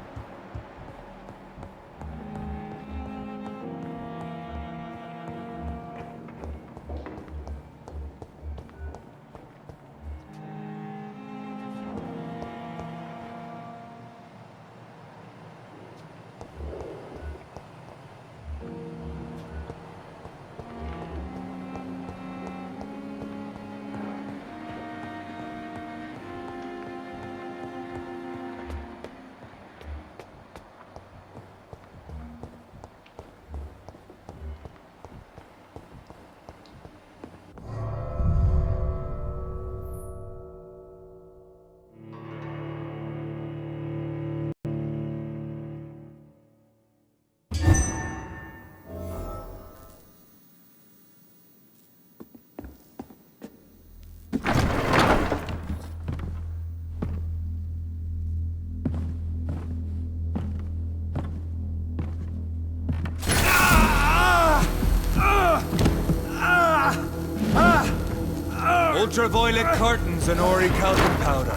Ultraviolet curtains and Ori calcium powder.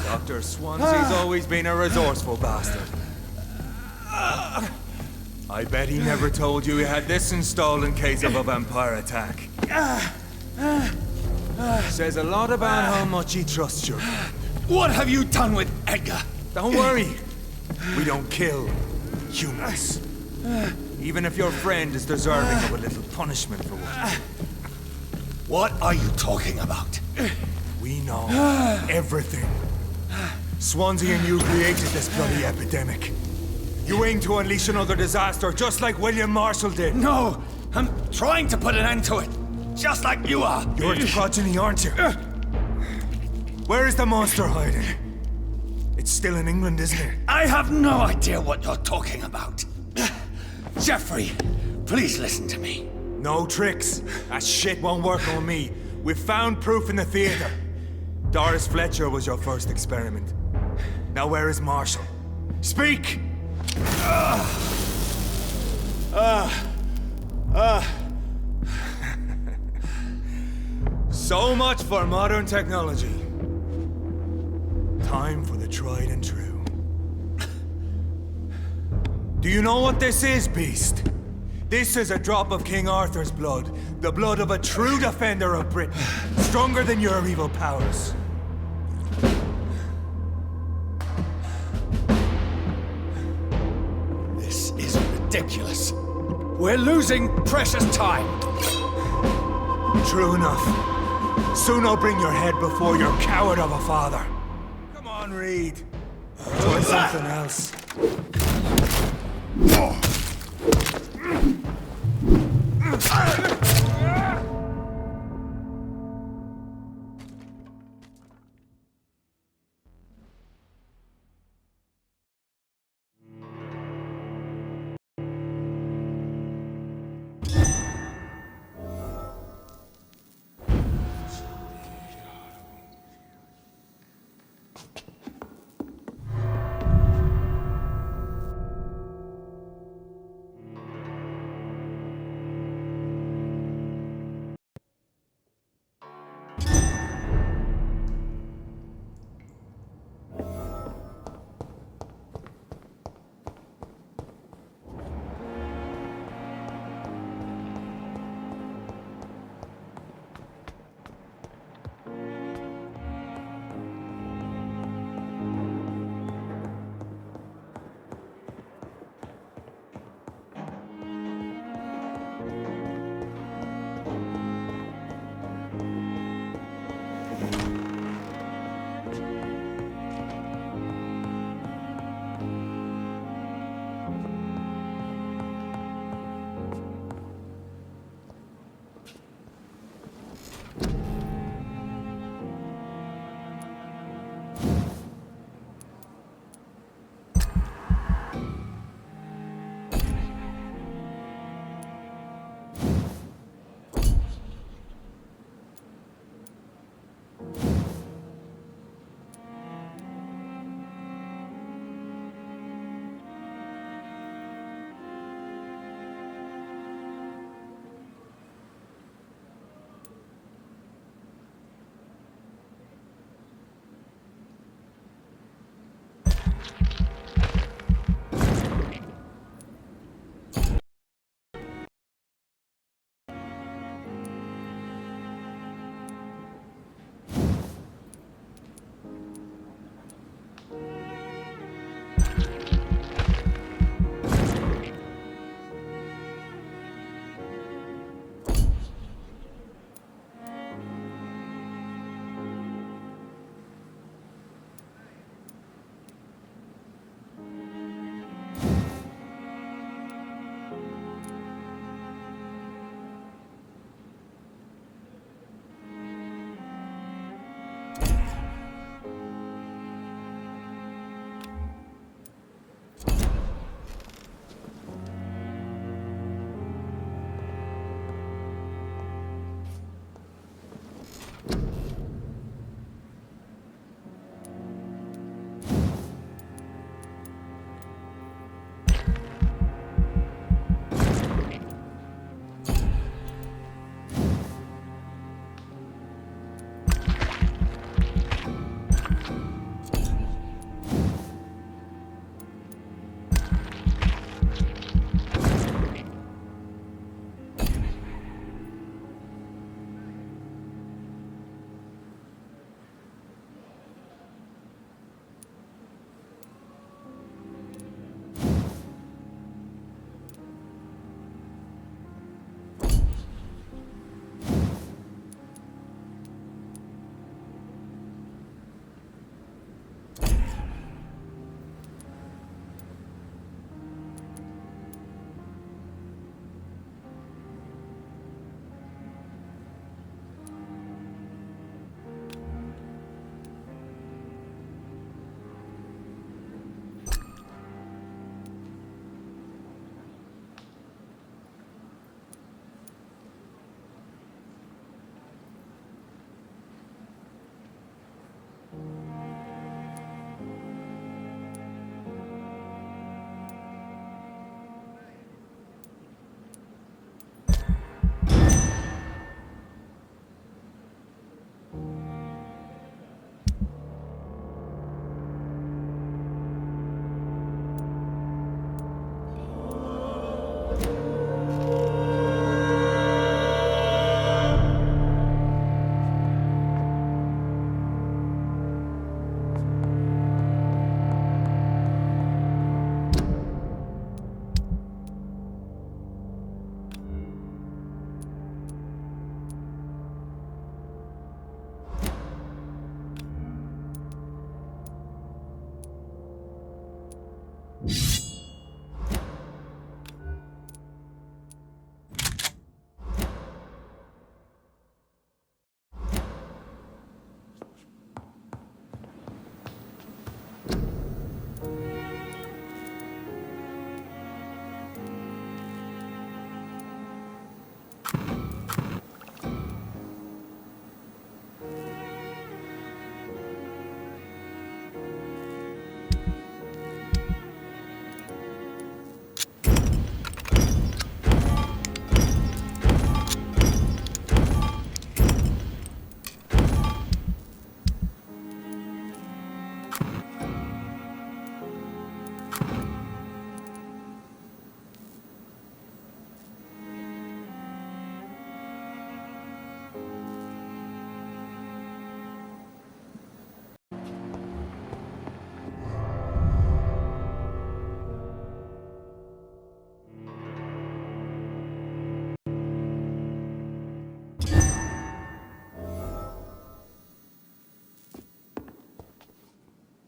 Dr. Swansea's always been a resourceful bastard. I bet he never told you he had this installed in case of a vampire attack. Says a lot about how much he trusts you. What have you done with Edgar? Don't worry. We don't kill humans. Even if your friend is deserving of a little punishment for what. What are you talking about? We know everything. Swansea and you created this bloody epidemic. You aim to unleash another disaster, just like William Marshall did. No! I'm trying to put an end to it, just like you are. You're its progeny, aren't you? Where is the monster hiding? It's still in England, isn't it? I have no idea what you're talking about. Jeffrey, please listen to me. No tricks. That shit won't work on me. We've found proof in the theater. Doris Fletcher was your first experiment. Now where is Marshall? Speak! So much for modern technology. Time for the tried and true. Do you know what this is, Beast? This is a drop of King Arthur's blood. The blood of a true defender of Britain. Stronger than your evil powers. This is ridiculous. We're losing precious time. True enough. Soon I'll bring your head before your coward of a father. Come on, Reed. Try something else.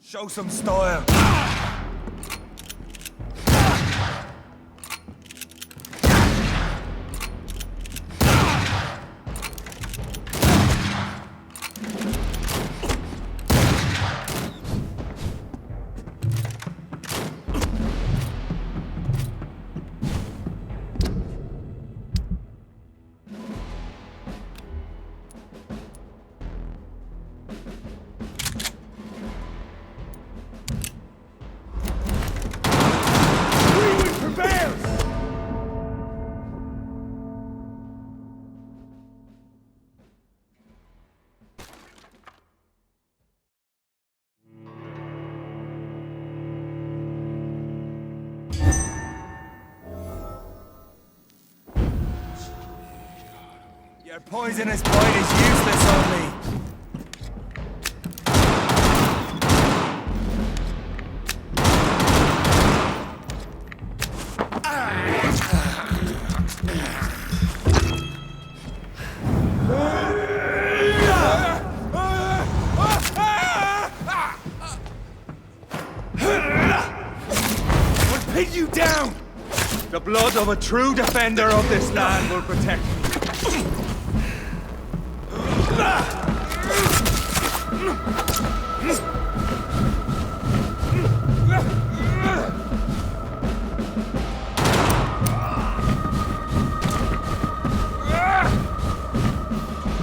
Show some style. Your poisonous bite is useless on me. I'll pin you down! The blood of a true defender of this land will protect me.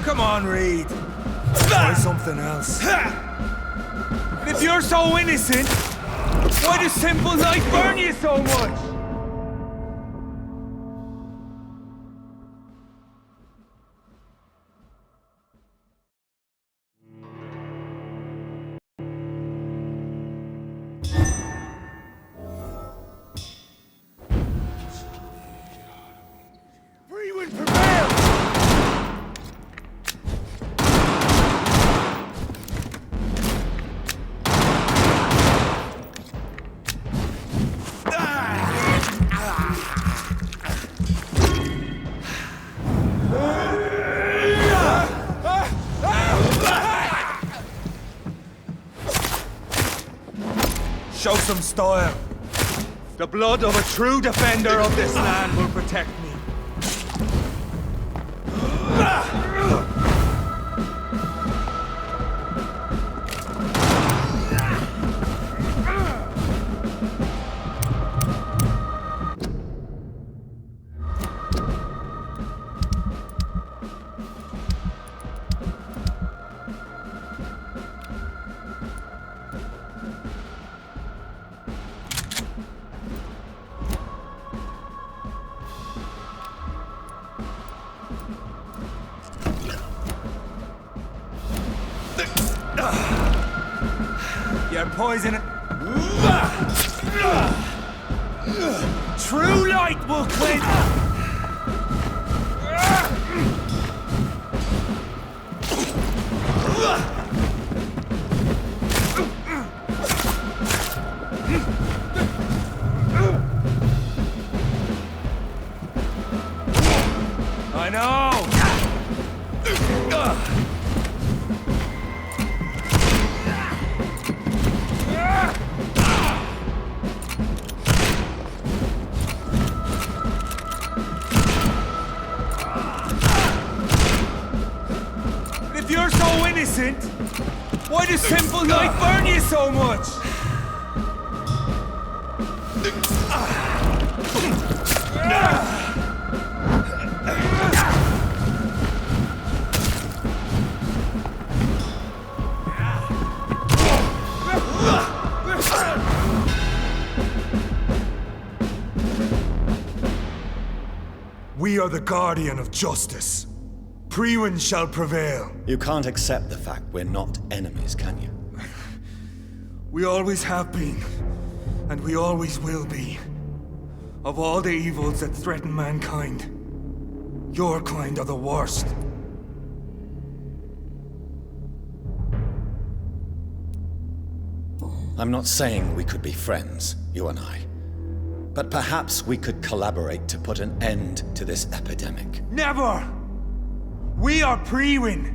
Come on, Reed. Try something else. And if you're so innocent, why does simple life burn you so much? Show some style. The blood of a true defender of this land will protect me. You're poisoning. True light will cleanse. I know. If you're so innocent, why does simple life burn you so much? We are the guardian of justice. Priwen shall prevail. You can't accept the fact we're not enemies, can you? We always have been, and we always will be. Of all the evils that threaten mankind, your kind are the worst. I'm not saying we could be friends, you and I. But perhaps we could collaborate to put an end to this epidemic. Never! We are Priwen.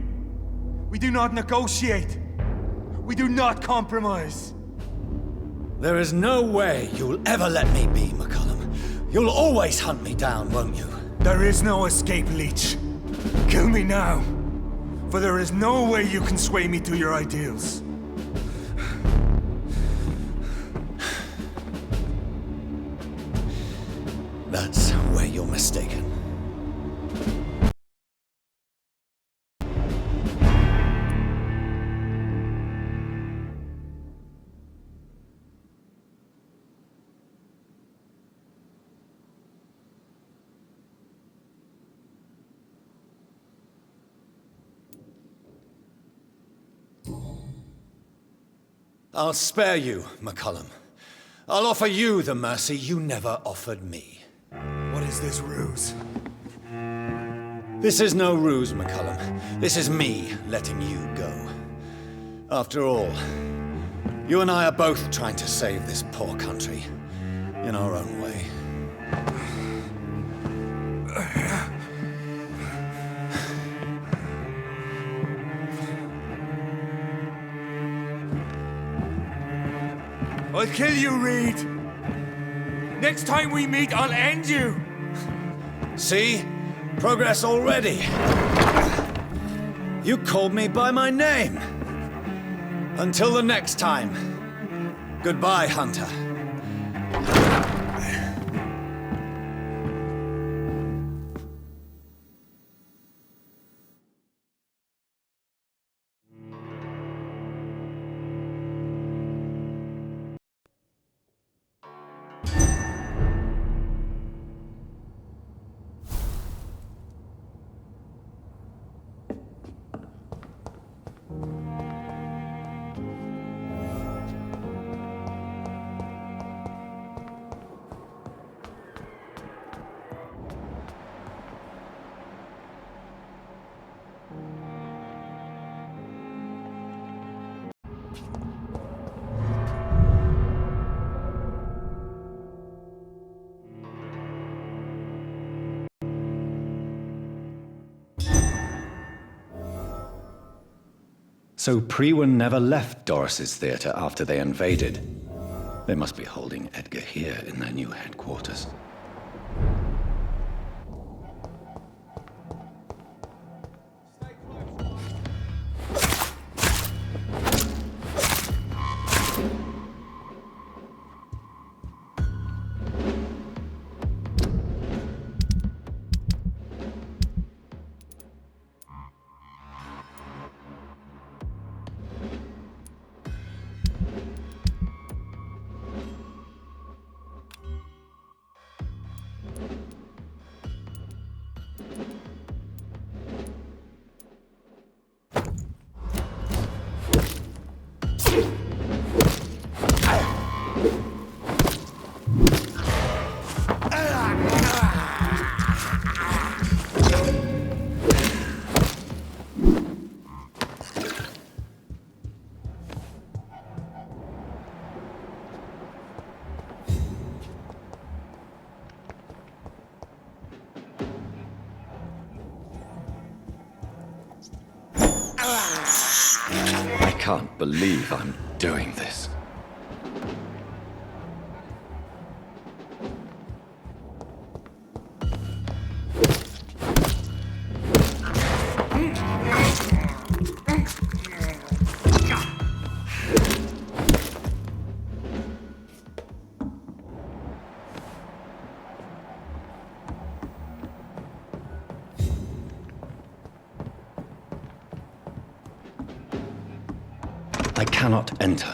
We do not negotiate. We do not compromise. There is no way you'll ever let me be, McCullum. You'll always hunt me down, won't you? There is no escape, Leech. Kill me now. For there is no way you can sway me to your ideals. That's where you're mistaken. I'll spare you, McCullum. I'll offer you the mercy you never offered me. What is this ruse? This is no ruse, McCullum. This is me letting you go. After all, you and I are both trying to save this poor country in our own way. I'll kill you, Reed. Next time we meet, I'll end you. See? Progress already. You called me by my name. Until the next time. Goodbye, Hunter. So Priwen never left Doris's theatre after they invaded. They must be holding Edgar here in their new headquarters. I can't believe I'm doing this. I cannot enter.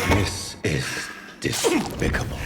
This is Despicable.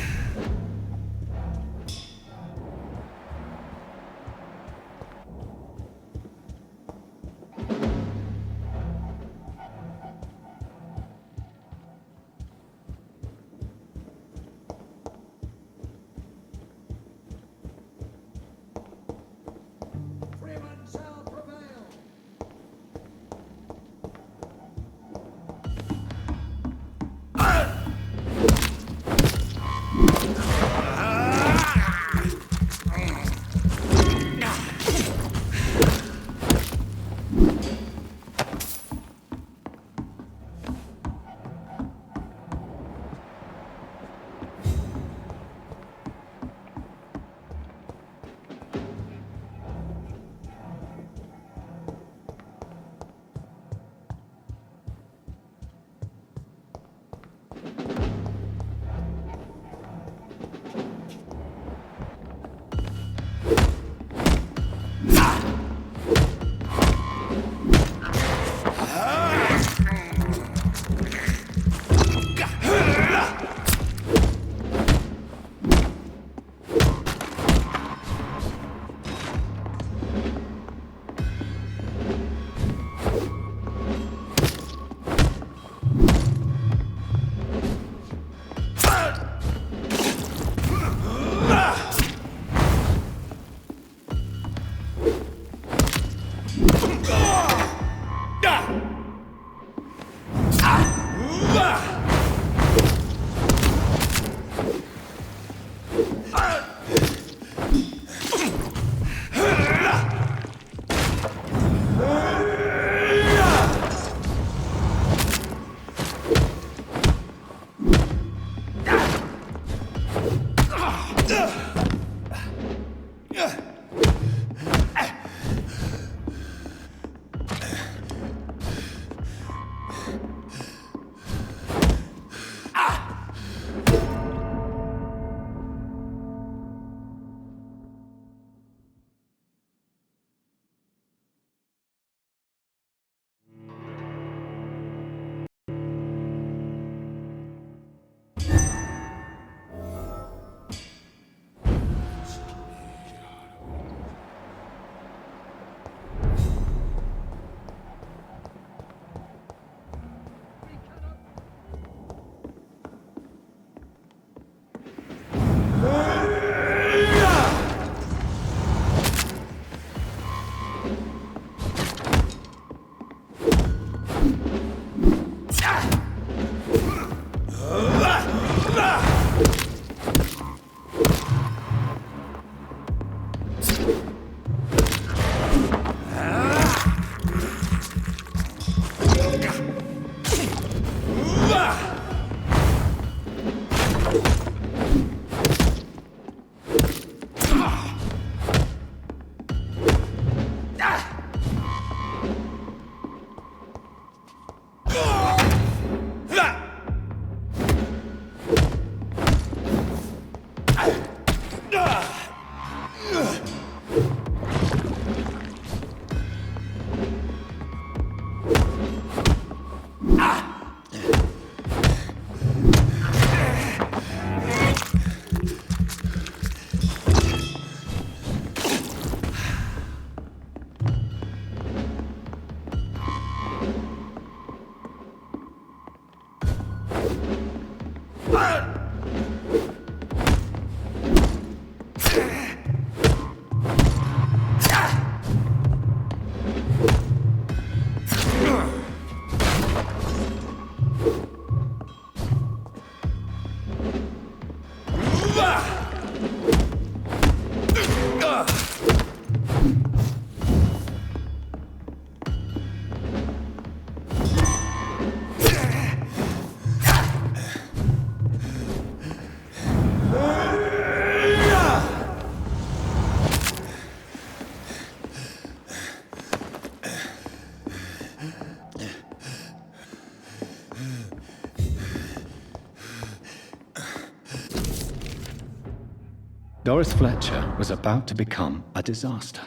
Doris Fletcher was about to become a disaster.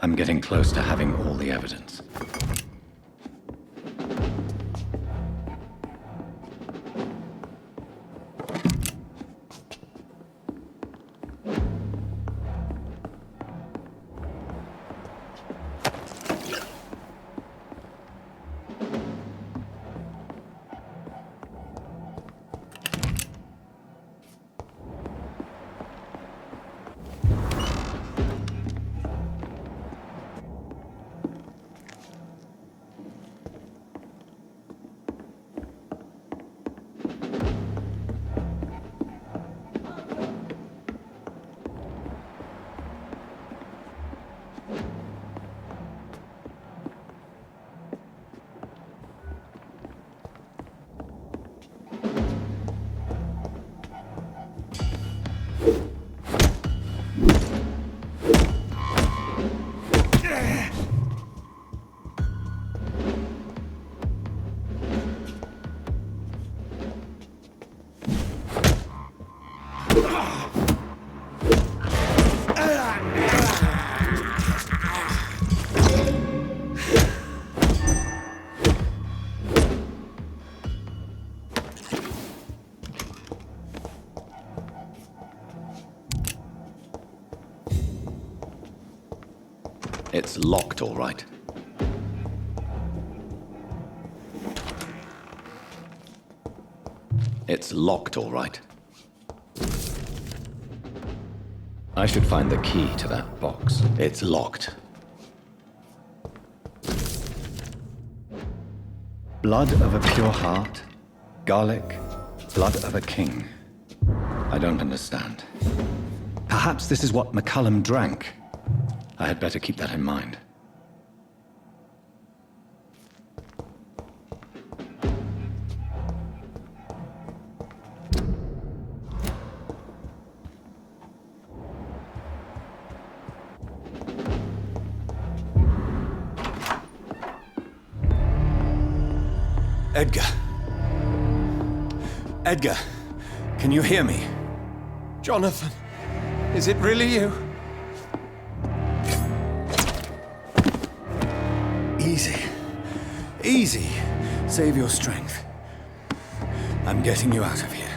I'm getting close to having all the evidence. It's locked, all right. It's locked, all right. I should find the key to that box. It's locked. Blood of a pure heart, garlic, blood of a king. I don't understand. Perhaps this is what McCullum drank. I had better keep that in mind. Edgar. Edgar, can you hear me? Jonathan, is it really you? Easy. Easy. Save your strength. I'm getting you out of here.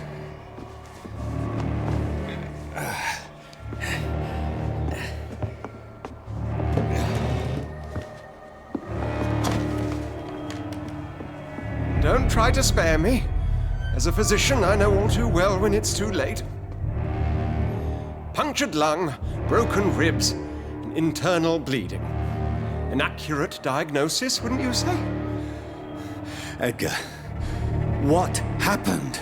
Don't try to spare me. As a physician, I know all too well when it's too late. Punctured lung, broken ribs, and internal bleeding. An accurate diagnosis, wouldn't you say? Edgar, what happened?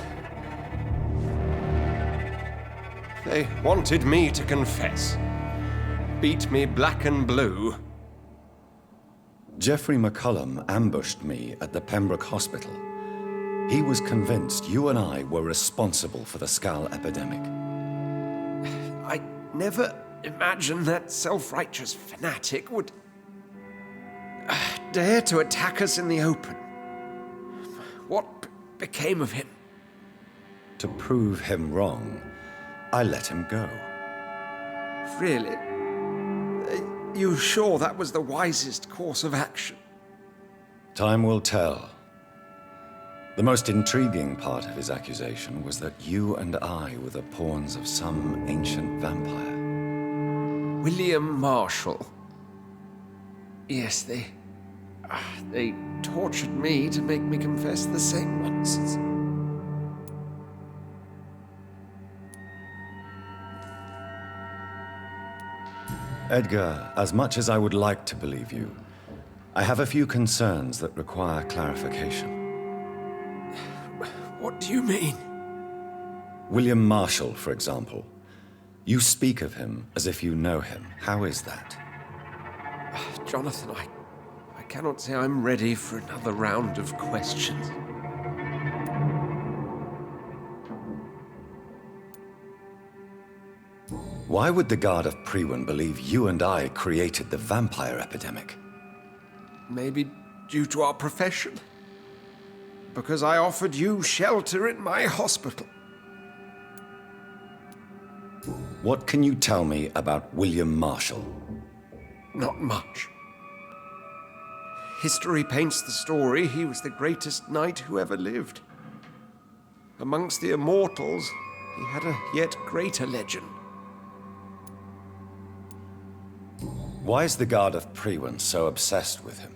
They wanted me to confess. Beat me black and blue. Geoffrey McCullum ambushed me at the Pembroke Hospital. He was convinced you and I were responsible for the Skal epidemic. I never imagined that self-righteous fanatic would dare to attack us in the open. What became of him? To prove him wrong, I let him go. Really? Are you sure that was the wisest course of action? Time will tell. The most intriguing part of his accusation was that you and I were the pawns of some ancient vampire. William Marshall. Yes, they tortured me to make me confess the same nonsense. Edgar, as much as I would like to believe you, I have a few concerns that require clarification. What do you mean? William Marshall, for example. You speak of him as if you know him. How is that? Jonathan, I cannot say I'm ready for another round of questions. Why would the Guard of Priwen believe you and I created the vampire epidemic? Maybe due to our profession. Because I offered you shelter in my hospital. What can you tell me about William Marshall? Not much. History paints the story he was the greatest knight who ever lived. Amongst the immortals, he had a yet greater legend. Why is the Guard of Priwen so obsessed with him?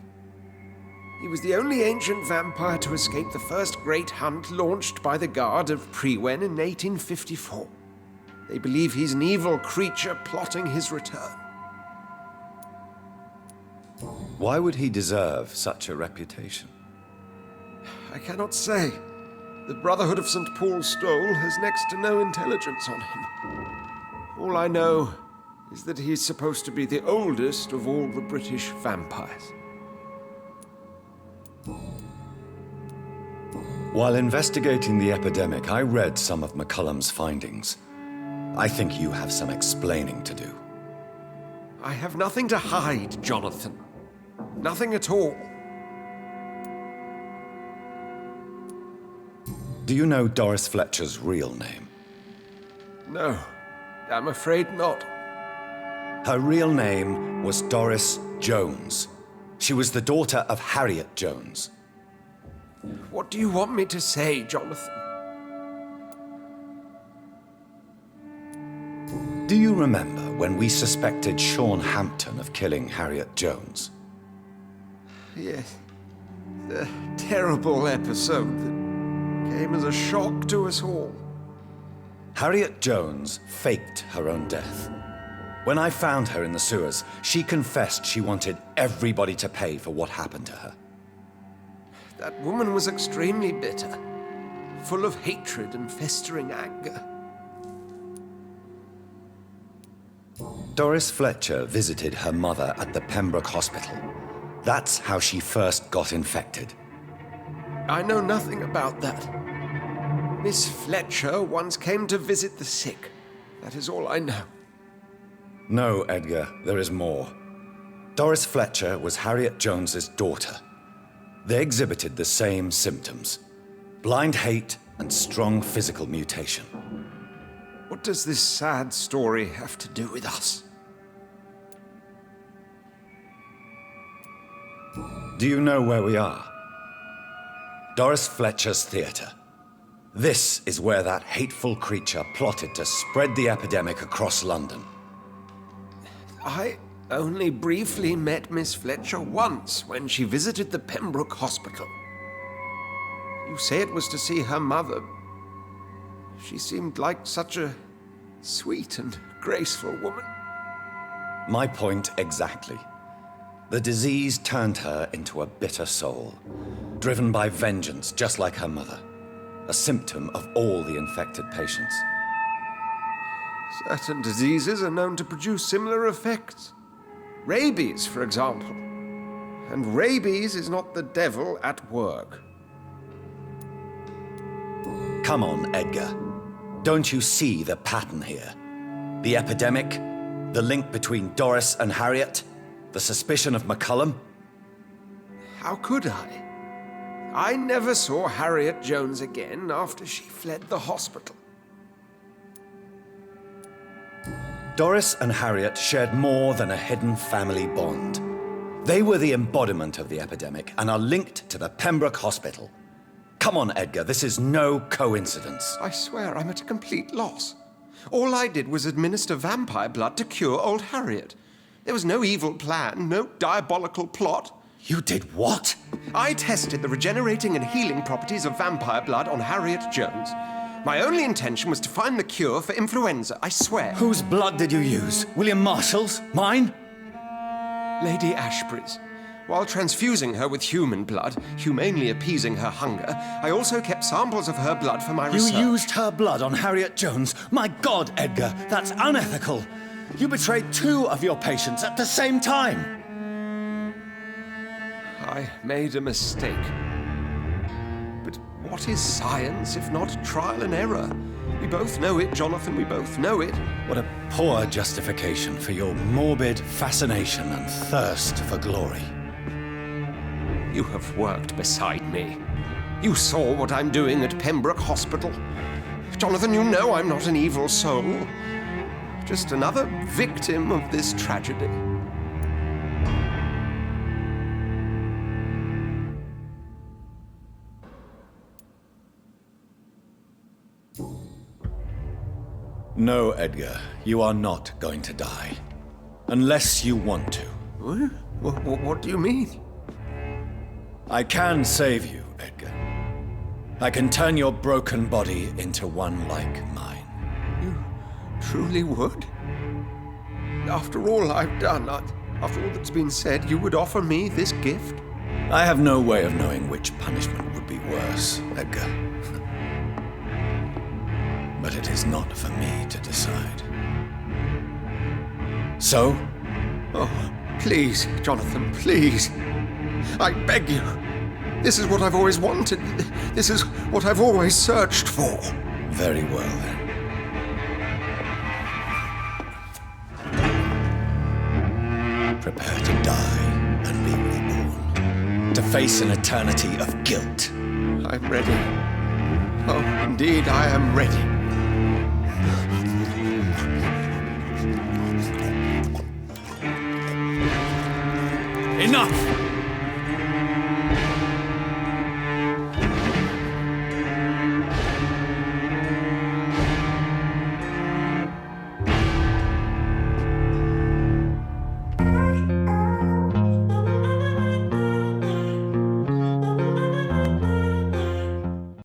He was the only ancient vampire to escape the first great hunt launched by the Guard of Priwen in 1854. They believe he's an evil creature plotting his return. Why would he deserve such a reputation? I cannot say. The Brotherhood of St. Paul's Stole has next to no intelligence on him. All I know is that he's supposed to be the oldest of all the British vampires. While investigating the epidemic, I read some of McCullum's findings. I think you have some explaining to do. I have nothing to hide, Jonathan. Nothing at all. Do you know Doris Fletcher's real name? No, I'm afraid not. Her real name was Doris Jones. She was the daughter of Harriet Jones. What do you want me to say, Jonathan? Do you remember when we suspected Sean Hampton of killing Harriet Jones? Yes. The terrible episode that came as a shock to us all. Harriet Jones faked her own death. When I found her in the sewers, she confessed she wanted everybody to pay for what happened to her. That woman was extremely bitter, full of hatred and festering anger. Doris Fletcher visited her mother at the Pembroke Hospital. That's how she first got infected. I know nothing about that. Miss Fletcher once came to visit the sick. That is all I know. No, Edgar, there is more. Doris Fletcher was Harriet Jones's daughter. They exhibited the same symptoms: blind hate and strong physical mutation. What does this sad story have to do with us? Do you know where we are? Doris Fletcher's theatre. This is where that hateful creature plotted to spread the epidemic across London. I only briefly met Miss Fletcher once when she visited the Pembroke Hospital. You say it was to see her mother. She seemed like such a sweet and graceful woman. My point exactly. The disease turned her into a bitter soul, driven by vengeance just like her mother, a symptom of all the infected patients. Certain diseases are known to produce similar effects. Rabies, for example. And rabies is not the devil at work. Come on, Edgar. Don't you see the pattern here? The epidemic, the link between Doris and Harriet, the suspicion of McCullum? How could I? I never saw Harriet Jones again after she fled the hospital. Doris and Harriet shared more than a hidden family bond. They were the embodiment of the epidemic and are linked to the Pembroke Hospital. Come on, Edgar, this is no coincidence. I swear I'm at a complete loss. All I did was administer vampire blood to cure old Harriet. There was no evil plan, no diabolical plot. You did what? I tested the regenerating and healing properties of vampire blood on Harriet Jones. My only intention was to find the cure for influenza, I swear. Whose blood did you use? William Marshall's? Mine? Lady Ashbury's. While transfusing her with human blood, humanely appeasing her hunger, I also kept samples of her blood for my research. You used her blood on Harriet Jones? My God, Edgar, that's unethical. You betrayed 2 of your patients at the same time. I made a mistake. But what is science if not trial and error? We both know it, Jonathan, we both know it. What a poor justification for your morbid fascination and thirst for glory. You have worked beside me. You saw what I'm doing at Pembroke Hospital. Jonathan, you know I'm not an evil soul. Just another victim of this tragedy. No, Edgar, you are not going to die. Unless you want to. What do you mean? I can save you, Edgar. I can turn your broken body into one like mine. You truly would? After all I've done, after all that's been said, you would offer me this gift? I have no way of knowing which punishment would be worse, Edgar. But it is not for me to decide. So? Oh, please, Jonathan, please. I beg you. This is what I've always wanted. This is what I've always searched for. Very well, then. Prepare to die and be reborn. To face an eternity of guilt. I'm ready. Oh, indeed, I am ready. Enough!